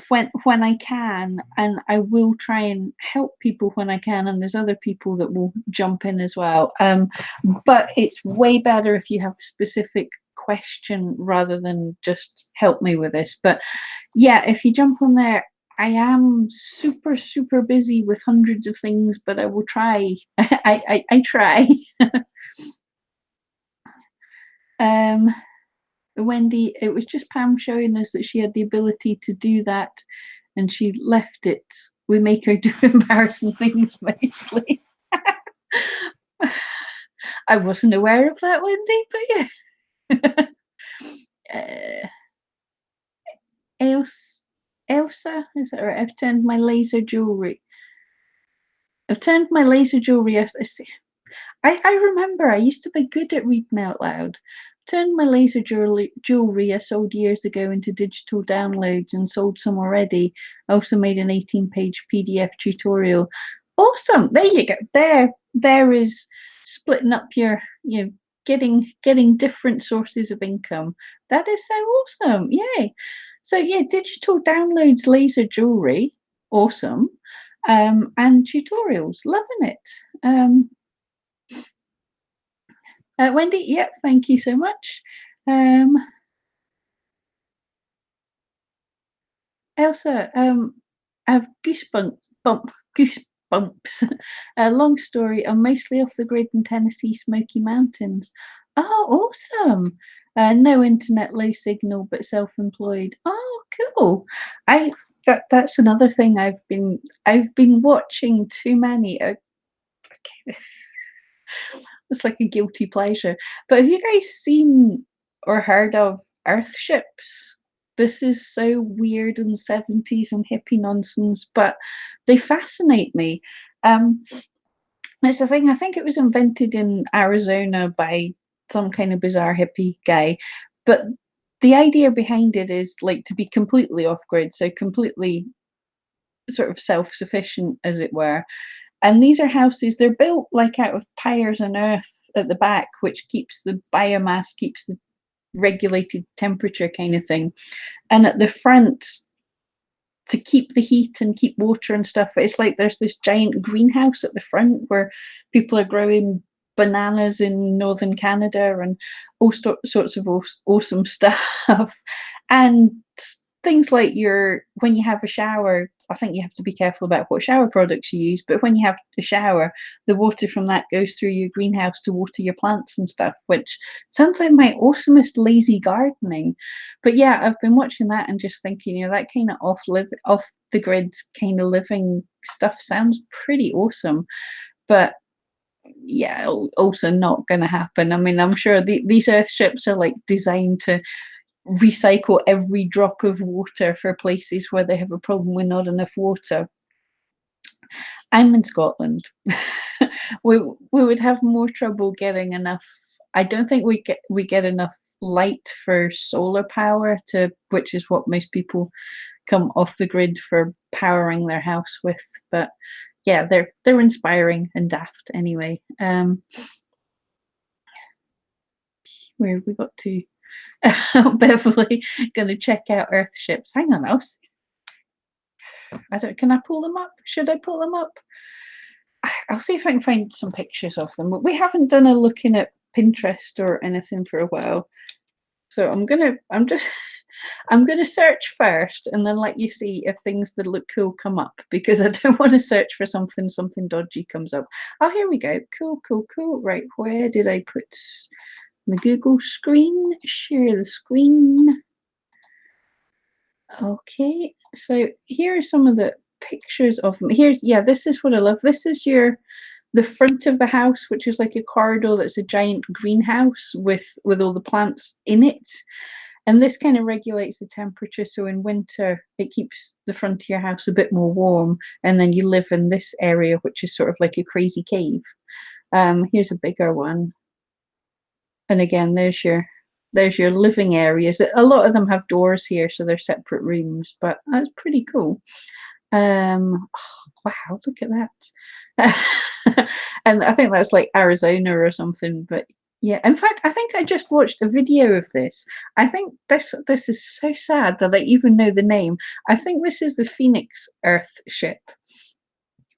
When I can, and I will try and help people when I can. And there's other people that will jump in as well. But it's way better if you have a specific question rather than just help me with this. But yeah, if you jump on there, I am super busy with hundreds of things, but I will try. I try. Wendy, it was just Pam showing us that she had the ability to do that, and she left it. We make her do embarrassing things mostly. I wasn't aware of that, Wendy, but yeah. Elsa, is that right? I've turned my laser jewelry. I remember I used to be good at reading out loud. Turned my laser jewelry I sold years ago into digital downloads and sold some already. I also made an 18-page PDF tutorial. Awesome. There you go. There is splitting up your, getting different sources of income. That is so awesome. Yay. So yeah, digital downloads, laser jewelry. Awesome. And tutorials. Loving it. Wendy, yep, thank you so much. Elsa, I have goosebumps. Long story. I'm mostly off the grid in Tennessee Smoky Mountains. Oh, awesome. No internet, low signal, but self-employed. Oh, cool. That's another thing I've been watching too many. It's like a guilty pleasure. But have you guys seen or heard of Earth ships? This is so weird and 70s and hippie nonsense, but they fascinate me. Um, it's the thing, I think it was invented in Arizona by some kind of bizarre hippie guy, but the idea behind it is like to be completely off grid, so completely sort of self sufficient, as it were. And these are houses, they're built like out of tires and earth at the back, which keeps the biomass, keeps the regulated temperature kind of thing. And at the front, to keep the heat and keep water and stuff, it's like there's this giant greenhouse at the front where people are growing bananas in northern Canada and all sorts of awesome stuff. And things like when you have a shower, I think you have to be careful about what shower products you use, but when you have a shower, the water from that goes through your greenhouse to water your plants and stuff, which sounds like my awesomest lazy gardening. But yeah, I've been watching that and just thinking, that kind of off the grid kind of living stuff sounds pretty awesome. But yeah, also not going to happen. I mean, I'm sure these earthships are like designed to recycle every drop of water for places where they have a problem with not enough water. I'm in Scotland. We would have more trouble getting enough. I don't think we get enough light for solar power, to which is what most people come off the grid for powering their house with. But yeah, they're inspiring and daft anyway. Where have we got to? Beverly gonna check out Earth ships. Hang on, I don't. Can I pull them up? Should I pull them up? I'll see if I can find some pictures of them. But we haven't done a looking at Pinterest or anything for a while, so I'm gonna search first and then let you see if things that look cool come up, because I don't want to search for something dodgy comes up. Oh, here we go. Cool, cool, cool. Right, where did I put the Google screen? Share the screen. Okay, so here are some of the pictures of them. Yeah, this is what I love. This is the front of the house, which is like a corridor that's a giant greenhouse with all the plants in it. And this kind of regulates the temperature. So in winter, it keeps the front of your house a bit more warm. And then you live in this area, which is sort of like a crazy cave. Here's a bigger one. And again, there's your living areas. A lot of them have doors here, so they're separate rooms, but that's pretty cool. Wow, look at that. And I think that's like Arizona or something, but yeah. In fact, I think I just watched a video of this. I think this is so sad that I even know the name. I think this is the Phoenix Earth ship.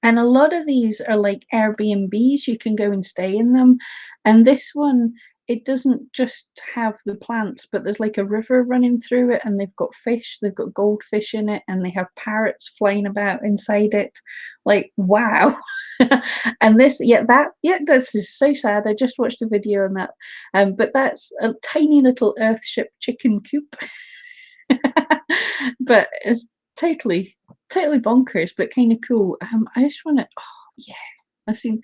And a lot of these are like Airbnbs, you can go and stay in them. And this one, it doesn't just have the plants, but there's like a river running through it, and they've got fish, they've got goldfish in it, and they have parrots flying about inside it. Like, wow. And this is so sad. I just watched a video on that. But that's a tiny little Earthship chicken coop. But it's totally bonkers, but kind of cool. I just want to. Oh yeah, I've seen,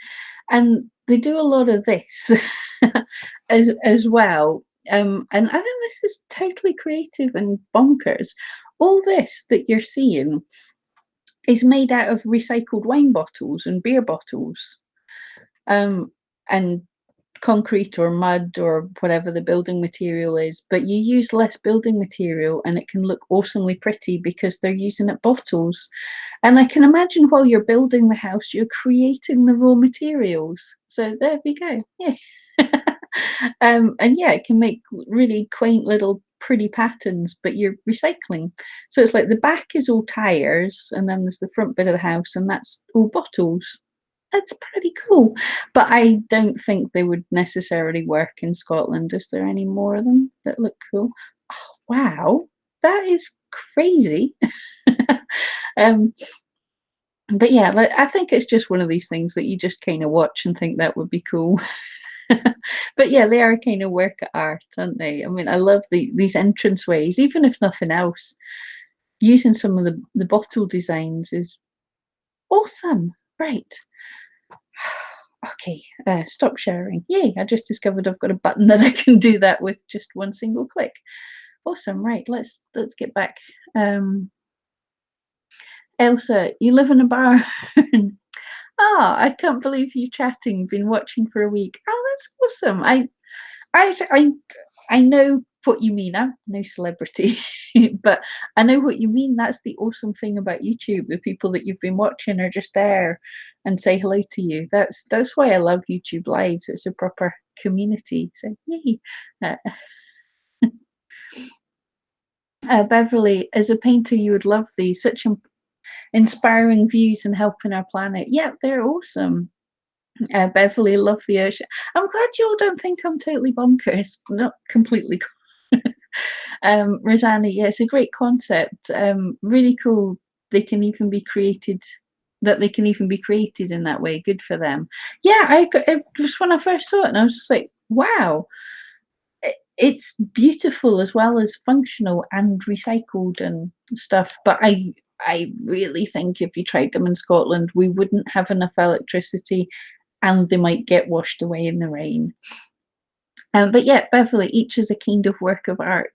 and they do a lot of this as well. And I think this is totally creative and bonkers. All this that you're seeing is made out of recycled wine bottles and beer bottles, and concrete or mud or whatever the building material is, but you use less building material and it can look awesomely pretty because they're using it bottles. And I can imagine while you're building the house, you're creating the raw materials. So there we go. Yeah. And yeah, it can make really quaint little pretty patterns, but you're recycling. So it's like the back is all tires, and then there's the front bit of the house, and that's all bottles. That's pretty cool. But I don't think they would necessarily work in Scotland. Is there any more of them that look cool? Oh, wow, that is crazy. um, but yeah, like, I think it's just one of these things that you just kind of watch and think that would be cool. But yeah, they are kind of work of art, aren't they? I mean, I love these entranceways, even if nothing else. using some of the bottle designs is awesome. Right. Okay, stop sharing. Yay, I just discovered I've got a button that I can do that with just one single click. Awesome. Right, let's get back. Elsa, you live in a barn. Ah, I can't believe you chatting. Been watching for a week. Oh, that's awesome. I I know what you mean. I'm no celebrity, but I know what you mean. That's the awesome thing about YouTube. The people that you've been watching are just there and say hello to you. That's why I love YouTube Lives. It's a proper community. So yay. Uh, Beverly, as a painter, you would love these. Such inspiring views and helping our planet. Yeah, they're awesome. Beverly, love the ocean. I'm glad you all don't think I'm totally bonkers. Not completely. Rosanna, yeah, it's a great concept. Really cool. They can even be created. That they can even be created in that way. Good for them. Yeah, it was when I first saw it, and I was just like, wow, it's beautiful as well as functional and recycled and stuff. But I really think if you tried them in Scotland, we wouldn't have enough electricity, and they might get washed away in the rain. But yeah, Beverly, each is a kind of work of art.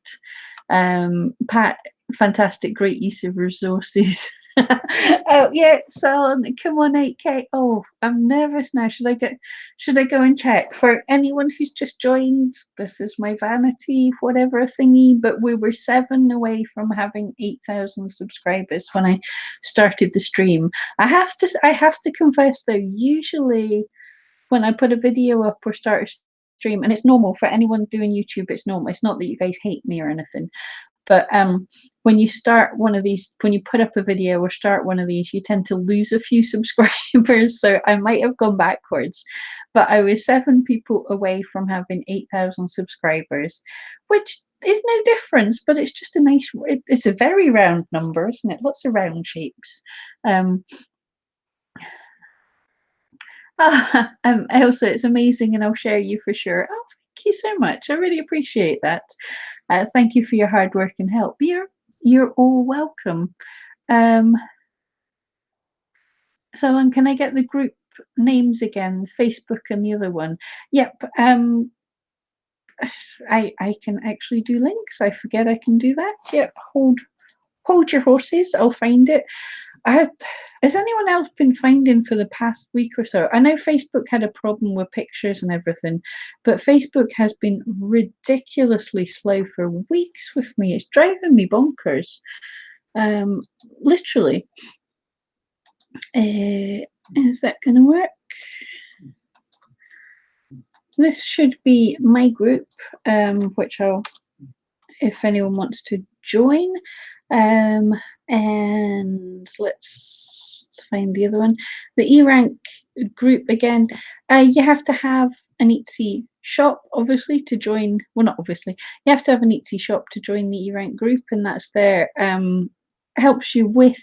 Pat, fantastic, great use of resources. Oh yeah, Salon, come on, 8K. Oh, I'm nervous now. Should I go and check? For anyone who's just joined, this is my vanity, whatever thingy, but we were 7 away from having 8,000 subscribers when I started the stream. I have to confess though, usually when I put a video up or start a stream, and it's normal for anyone doing YouTube, it's normal. It's not that you guys hate me or anything, but when you start one of these, when you put up a video or start one of these, you tend to lose a few subscribers. So I might have gone backwards, but I was 7 people away from having 8,000 subscribers, which is no difference, but it's just a nice, it's a very round number, isn't it? Lots of round shapes. Um, Elsa, it's amazing, and I'll share you for sure. Oh, thank you so much. I really appreciate that. Thank you for your hard work and help. You're all welcome. Um, so, can I get the group names again? Facebook and the other one. Yep. I can actually do links. I forget I can do that. Yep. Hold your horses. I'll find it. I, has anyone else been finding for the past week or so? I know Facebook had a problem with pictures and everything, but Facebook has been ridiculously slow for weeks with me. It's driving me bonkers. Literally. Is that going to work? This should be my group, which I'll, if anyone wants to join. And let's find the other one. The E-Rank group again. You have to have an Etsy shop, obviously, to join. Well, not obviously. You have to have an Etsy shop to join the E-Rank group, and that's there. Helps you with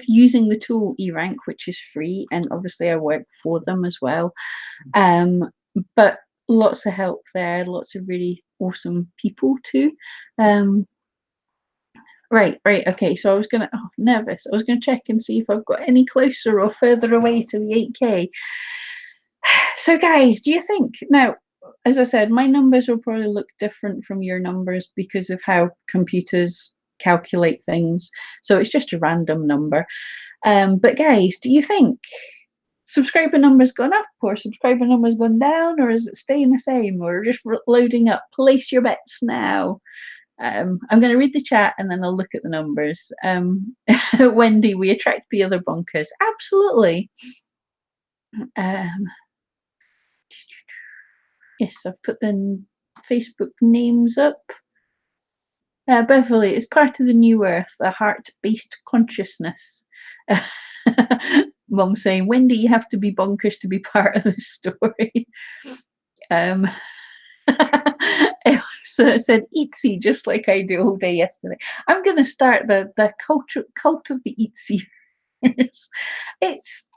using the tool E-Rank, which is free, and obviously I work for them as well. But lots of help there, lots of really awesome people too. Right, okay. So I was gonna, oh, nervous. I was gonna check and see if I've got any closer or further away to the 8K. So guys, do you think now? As I said, my numbers will probably look different from your numbers because of how computers calculate things. So it's just a random number. But guys, do you think subscriber numbers gone up or subscriber numbers gone down, or is it staying the same, or just loading up? Place your bets now. I'm going to read the chat and then I'll look at the numbers. Wendy, we attract the other bonkers. Absolutely. Yes, I've put the Facebook names up. Beverly, it's part of the new earth, a heart-based consciousness. Mum saying, Wendy, you have to be bonkers to be part of this story. Elsa said Etsy just like I do all day yesterday. I'm going to start the cult of the Etsy. It's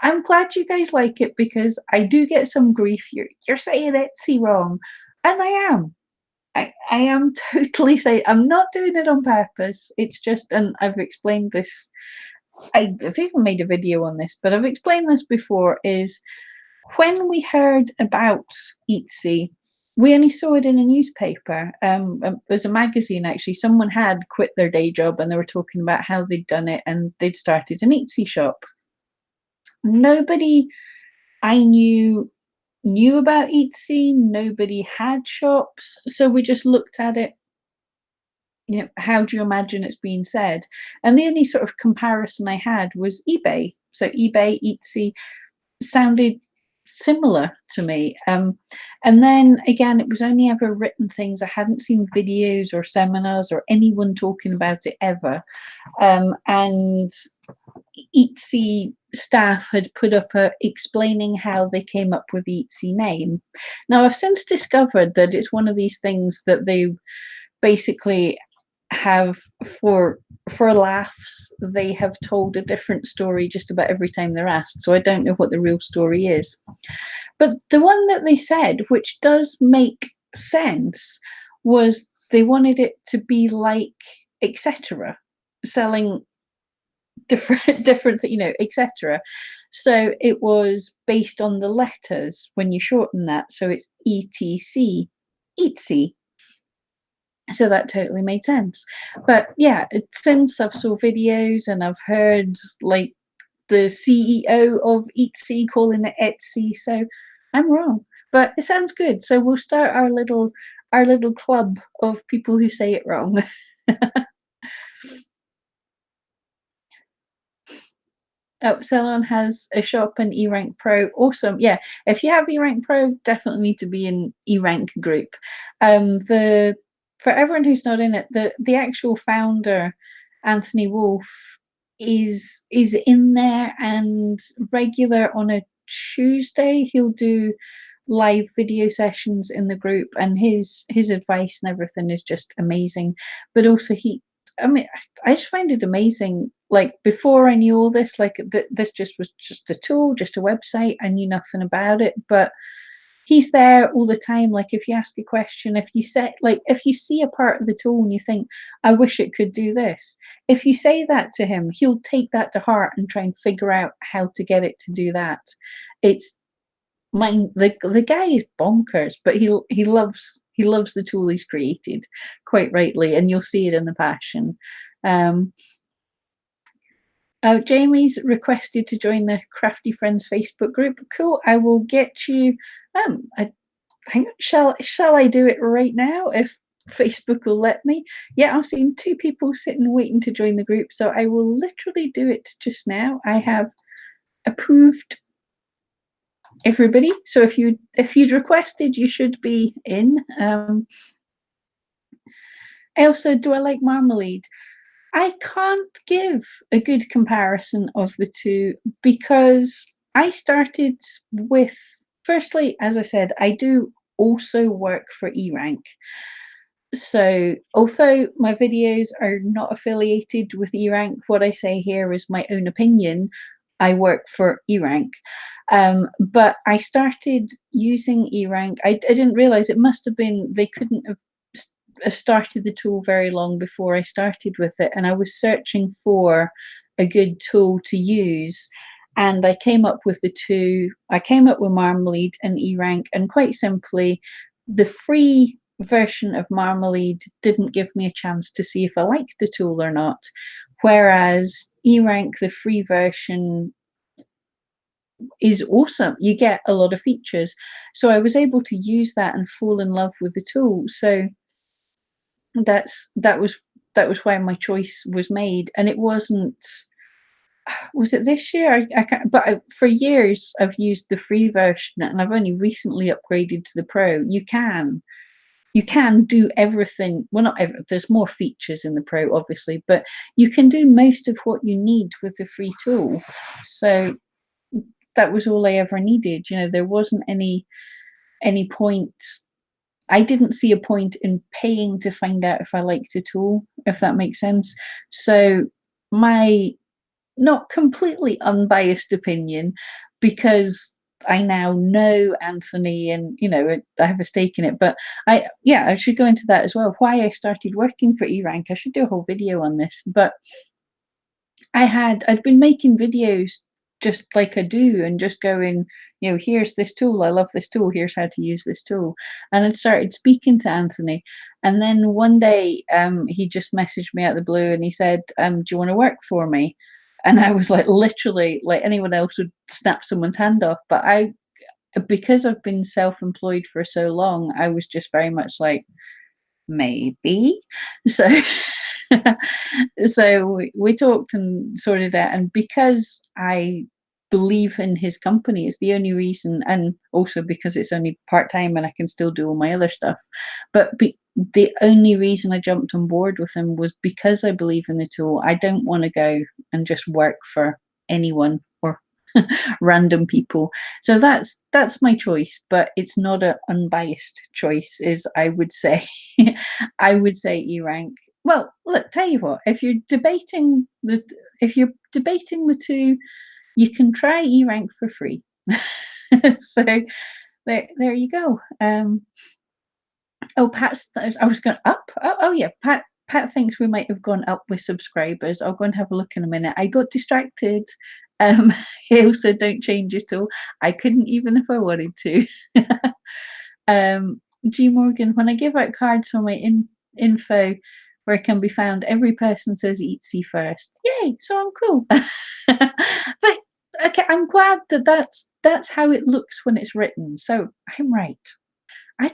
I'm glad you guys like it because I do get some grief. You're saying Etsy wrong, and I am. I am totally saying I'm not doing it on purpose. It's just, and I've explained this. I've even made a video on this, but I've explained this before. Is when we heard about Etsy, we only saw it in a newspaper. There's a magazine actually. Someone had quit their day job and they were talking about how they'd done it and they'd started an Etsy shop. Nobody I knew about Etsy. Nobody had shops, so we just looked at it. How do you imagine it's being said? And the only sort of comparison I had was eBay. So eBay, Etsy sounded similar to me. And then again, it was only ever written things. I hadn't seen videos or seminars or anyone talking about it ever. And Etsy staff had put up explaining how they came up with the Etsy name. Now, I've since discovered that it's one of these things that they basically have for laughs. They have told a different story just about every time they're asked, so I don't know what the real story is. But the one that they said, which does make sense, was they wanted it to be like etc, selling different etc. So it was based on the letters when you shorten that, so it's etc, Etsy. So that totally made sense. But yeah, since I've saw videos and I've heard like the CEO of Etsy calling it Etsy, so I'm wrong. But it sounds good. So we'll start our little club of people who say it wrong. Oh, Ceylon has a shop in eRank Pro. Awesome. Yeah. If you have eRank Pro, definitely need to be in eRank group. The For everyone who's not in it, the actual founder, Anthony Wolf, is in there and regular on a Tuesday. He'll do live video sessions in the group, and his advice and everything is just amazing. But also I mean, I just find it amazing. Like before I knew all this, like this just was just a tool, just a website. I knew nothing about it, but he's there all the time. Like if you ask a question, if you see a part of the tool and you think, I wish it could do this, if you say that to him, he'll take that to heart and try and figure out how to get it to do that. It's mine. The guy is bonkers, but he loves the tool he's created, quite rightly, and you'll see it in the passion. Um, Jamie's requested to join the Crafty Friends Facebook group. Cool. I will get you. I think shall I do it right now if Facebook will let me? Yeah, I've seen two people sitting waiting to join the group, so I will literally do it just now. I have approved everybody. So if you'd requested, you should be in. Also, do I like marmalade? I can't give a good comparison of the two because I started with, firstly, as I said, I do also work for eRank. So, although my videos are not affiliated with eRank, what I say here is my own opinion. I work for eRank. But I started using eRank. I didn't realize it must have been, they couldn't have started the tool very long before I started with it. And I was searching for a good tool to use. And I came up with the two. I came up with Marmalade and eRank. And quite simply, the free version of Marmalade didn't give me a chance to see if I liked the tool or not. Whereas eRank, the free version, is awesome. You get a lot of features. So I was able to use that and fall in love with the tool. So that was why my choice was made. And it wasn't, was it this year? I can't, but for years I've used the free version and I've only recently upgraded to the pro. You can do everything. Well, not every, there's more features in the pro obviously, but you can do most of what you need with the free tool. So that was all I ever needed. There wasn't any point. I didn't see a point in paying to find out if I liked a tool, if that makes sense. So my not completely unbiased opinion, because I now know Anthony, and I have a stake in it. But I should go into that as well. Why I started working for eRank. I should do a whole video on this. But I'd been making videos just like I do, and just going, here's this tool, I love this tool, here's how to use this tool. And I'd started speaking to Anthony, and then one day he just messaged me out of the blue, and he said, do you want to work for me? And I was like, literally, like anyone else would snap someone's hand off, but because I've been self-employed for so long, I was just very much like, maybe. So so we talked and sorted out, and because I believe in his company, it's the only reason, and also because it's only part-time and I can still do all my other stuff. But the only reason I jumped on board with him was because I believe in the tool. I don't want to go and just work for anyone or random people. So that's my choice, but it's not an unbiased choice, is I would say. I would say eRank. Well, look, tell you what, if you're debating the two, you can try eRank for free. So there you go. Oh, I was going up. Oh yeah, Pat thinks we might have gone up with subscribers. I'll go and have a look in a minute. I got distracted. He also don't change at all. I couldn't even if I wanted to. G Morgan, when I give out cards for my info where it can be found, every person says Etsy first. Yay! So I'm cool. But okay, I'm glad that's how it looks when it's written. So I'm right. I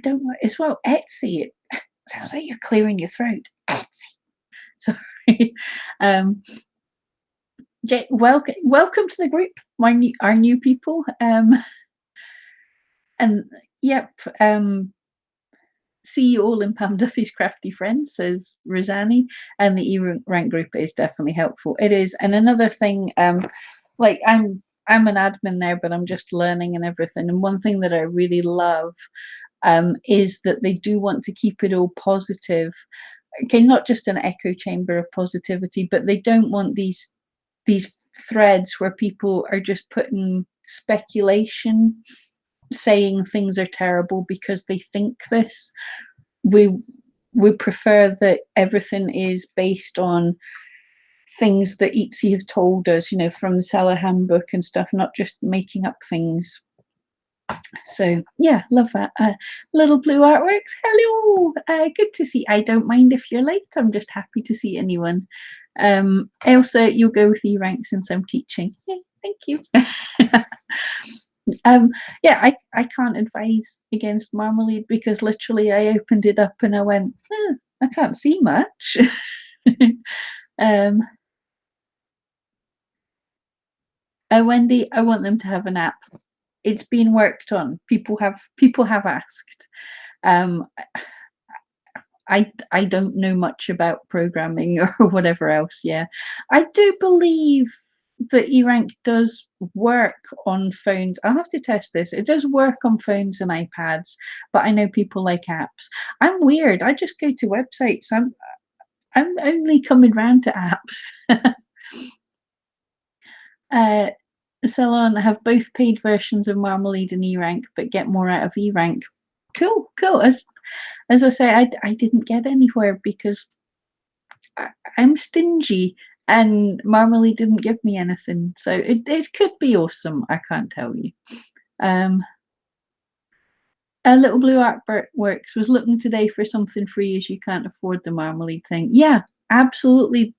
don't know as well. Etsy. It sounds like you're clearing your throat. Etsy. Sorry. Welcome to the group, our new people. And yep. See you all in Pam Duthie's crafty friends, says Rosani, and the eRank group is definitely helpful. It is, and another thing, like I'm an admin there, but I'm just learning and everything. And one thing that I really love is that they do want to keep it all positive. Okay, not just an echo chamber of positivity, but they don't want these threads where people are just putting speculation, saying things are terrible because they think this. We prefer that everything is based on things that Etsy have told us, from the seller handbook and stuff, not just making up things. So yeah, love that. Little Blue Artworks, hello. Good to see. I don't mind if you're late. I'm just happy to see anyone. Elsa, you'll go with eRank since I'm teaching. Yeah, thank you. Yeah, I can't advise against Marmalade because literally I opened it up and I went, I can't see much. Wendy, I want them to have an app. It's been worked on. People have asked. I don't know much about programming or whatever else. Yeah, I do believe that eRank does work on phones. I'll have to test this. It does work on phones and iPads, but I know people like apps. I'm weird. I just go to websites. I'm only coming round to apps. Salon have both paid versions of Marmalade and eRank, but get more out of eRank. Cool. As I say, I didn't get anywhere because I'm stingy, and Marmalade didn't give me anything. So it could be awesome. I can't tell you. A Little Blue Artworks was looking today for something free as you can't afford the Marmalade thing. Yeah, absolutely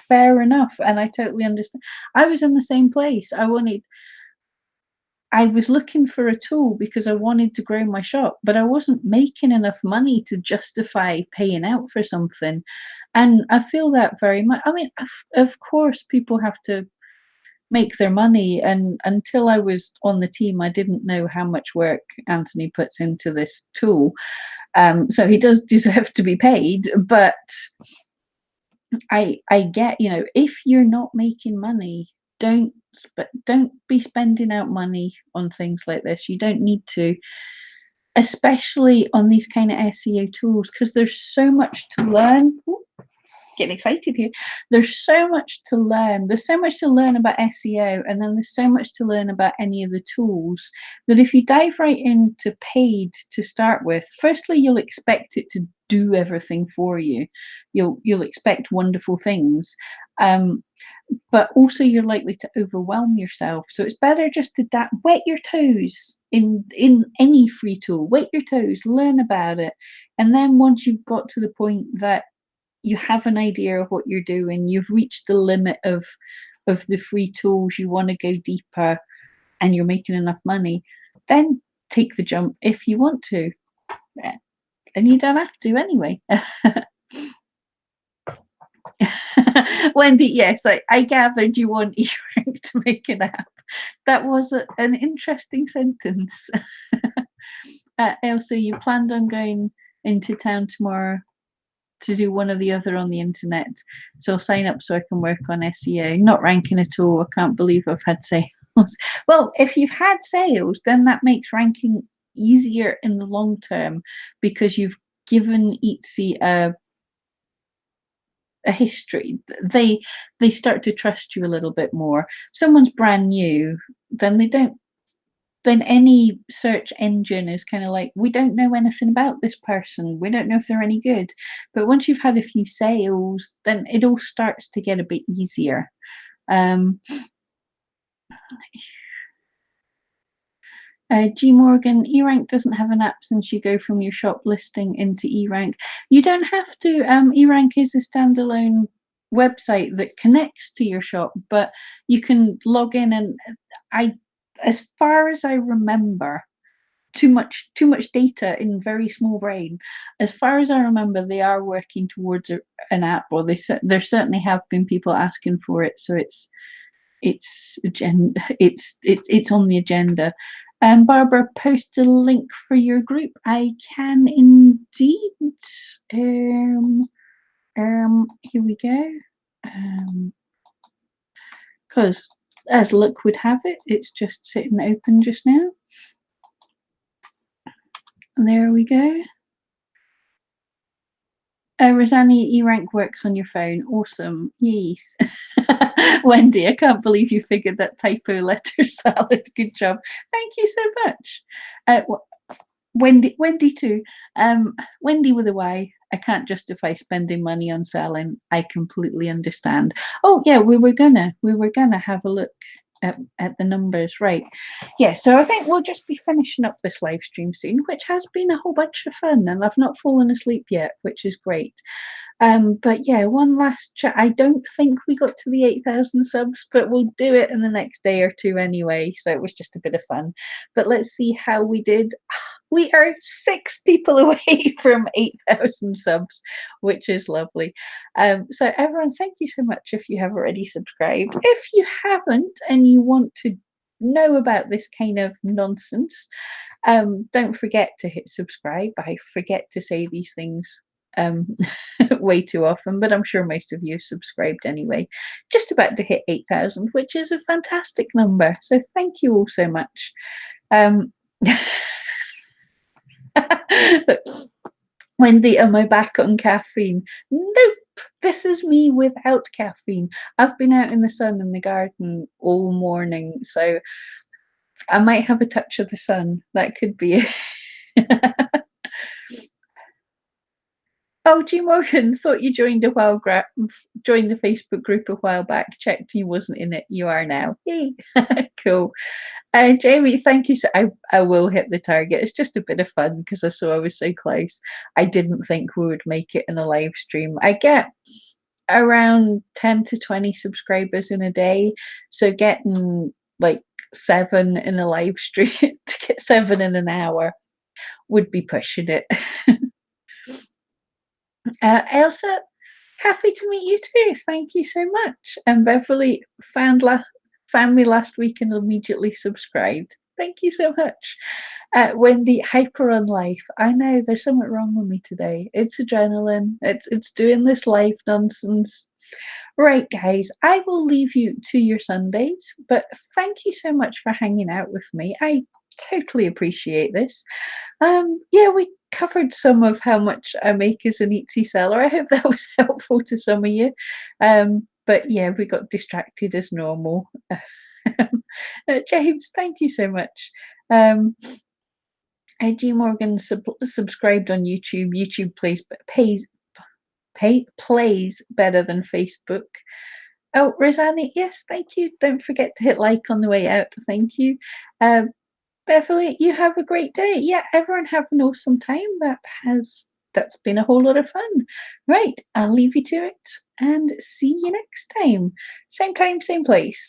fair enough. And I totally understand. I was in the same place. I was looking for a tool because I wanted to grow my shop, but I wasn't making enough money to justify paying out for something. And I feel that very much. I mean, of course, people have to make their money. And until I was on the team, I didn't know how much work Anthony puts into this tool. So he does deserve to be paid, but I get, if you're not making money, don't be spending out money on things like this. You don't need to, especially on these kind of SEO tools, because there's so much to learn. getting excited here. There's so much to learn. There's so much to learn about SEO, and then there's so much to learn about any of the tools that if you dive right into paid to start with, firstly, you'll expect it to do everything for you. You'll expect wonderful things. But also you're likely to overwhelm yourself. So it's better just to wet your toes in any free tool. Wet your toes, learn about it, and then once you've got to the point that you have an idea of what you're doing, you've reached the limit of the free tools, you want to go deeper, and you're making enough money, then take the jump if you want to, and you don't have to anyway. Wendy, yes, I gathered you want earring to make an app. That was an interesting sentence. Elsa, you planned on going into town tomorrow to do one or the other on the internet. So I'll sign up so I can work on SEO. Not ranking at all. I can't believe I've had sales. Well, if you've had sales, then that makes ranking easier in the long term because you've given Etsy a history. They start to trust you a little bit more. If someone's brand new, then they don't, then any search engine is kind of like, we don't know anything about this person, we don't know if they're any good. But once you've had a few sales, then it all starts to get a bit easier. G Morgan, eRank doesn't have an app since you go from your shop listing into eRank. You don't have to. eRank is a standalone website that connects to your shop, but you can log in, and as far as I remember, too much data in very small brain. As far as I remember, they are working towards an app, or there certainly have been people asking for it. So it's on the agenda. Barbara, post a link for your group. I can indeed. Here we go. Because as luck would have it, it's just sitting open just now. And there we go. Rosani, eRank works on your phone. Awesome. Yes. Wendy, I can't believe you figured that typo letter salad. Good job. Thank you so much. Wendy too. Wendy with a Y. I can't justify spending money on selling. I completely understand. Oh yeah, we were gonna have a look at the numbers, right? Yeah, so I think we'll just be finishing up this live stream soon, which has been a whole bunch of fun, and I've not fallen asleep yet, which is great. But yeah, one last chat. I don't think we got to the 8,000 subs, but we'll do it in the next day or two anyway. So it was just a bit of fun. But let's see how we did. We are 6 people away from 8,000 subs, which is lovely. So everyone, thank you so much if you have already subscribed. If you haven't and you want to know about this kind of nonsense, don't forget to hit subscribe. I forget to say these things way too often, but I'm sure most of you subscribed anyway. Just about to hit 8,000, which is a fantastic number. So thank you all so much. Wendy, am I back on caffeine? Nope. This is me without caffeine. I've been out in the sun in the garden all morning, so I might have a touch of the sun. That could be it. Oh, G Morgan, thought you joined joined the Facebook group a while back. Checked you wasn't in it. You are now. Yay! Cool. Jamie, thank you. I will hit the target. It's just a bit of fun because I saw I was so close. I didn't think we would make it in a live stream. I get around 10 to 20 subscribers in a day, so getting like 7 in a live stream to get 7 in an hour would be pushing it. Elsa, happy to meet you too. Thank you so much. And Beverly found me last week and immediately subscribed. Thank you so much. Wendy, hyper on life. I know there's something wrong with me today. It's adrenaline. It's doing this life nonsense. Right, guys, I will leave you to your Sundays, but thank you so much for hanging out with me. I totally appreciate this. Yeah, we covered some of how much I make as an Etsy seller. I hope that was helpful to some of you. But yeah, we got distracted as normal. James, thank you so much. G Morgan subscribed on YouTube. YouTube plays better than Facebook. Oh, Rosanna, yes, thank you. Don't forget to hit like on the way out. Thank you. Beverly, you have a great day. Yeah, everyone have an awesome time. That's been a whole lot of fun. Right, I'll leave you to it and see you next time. Same time, same place.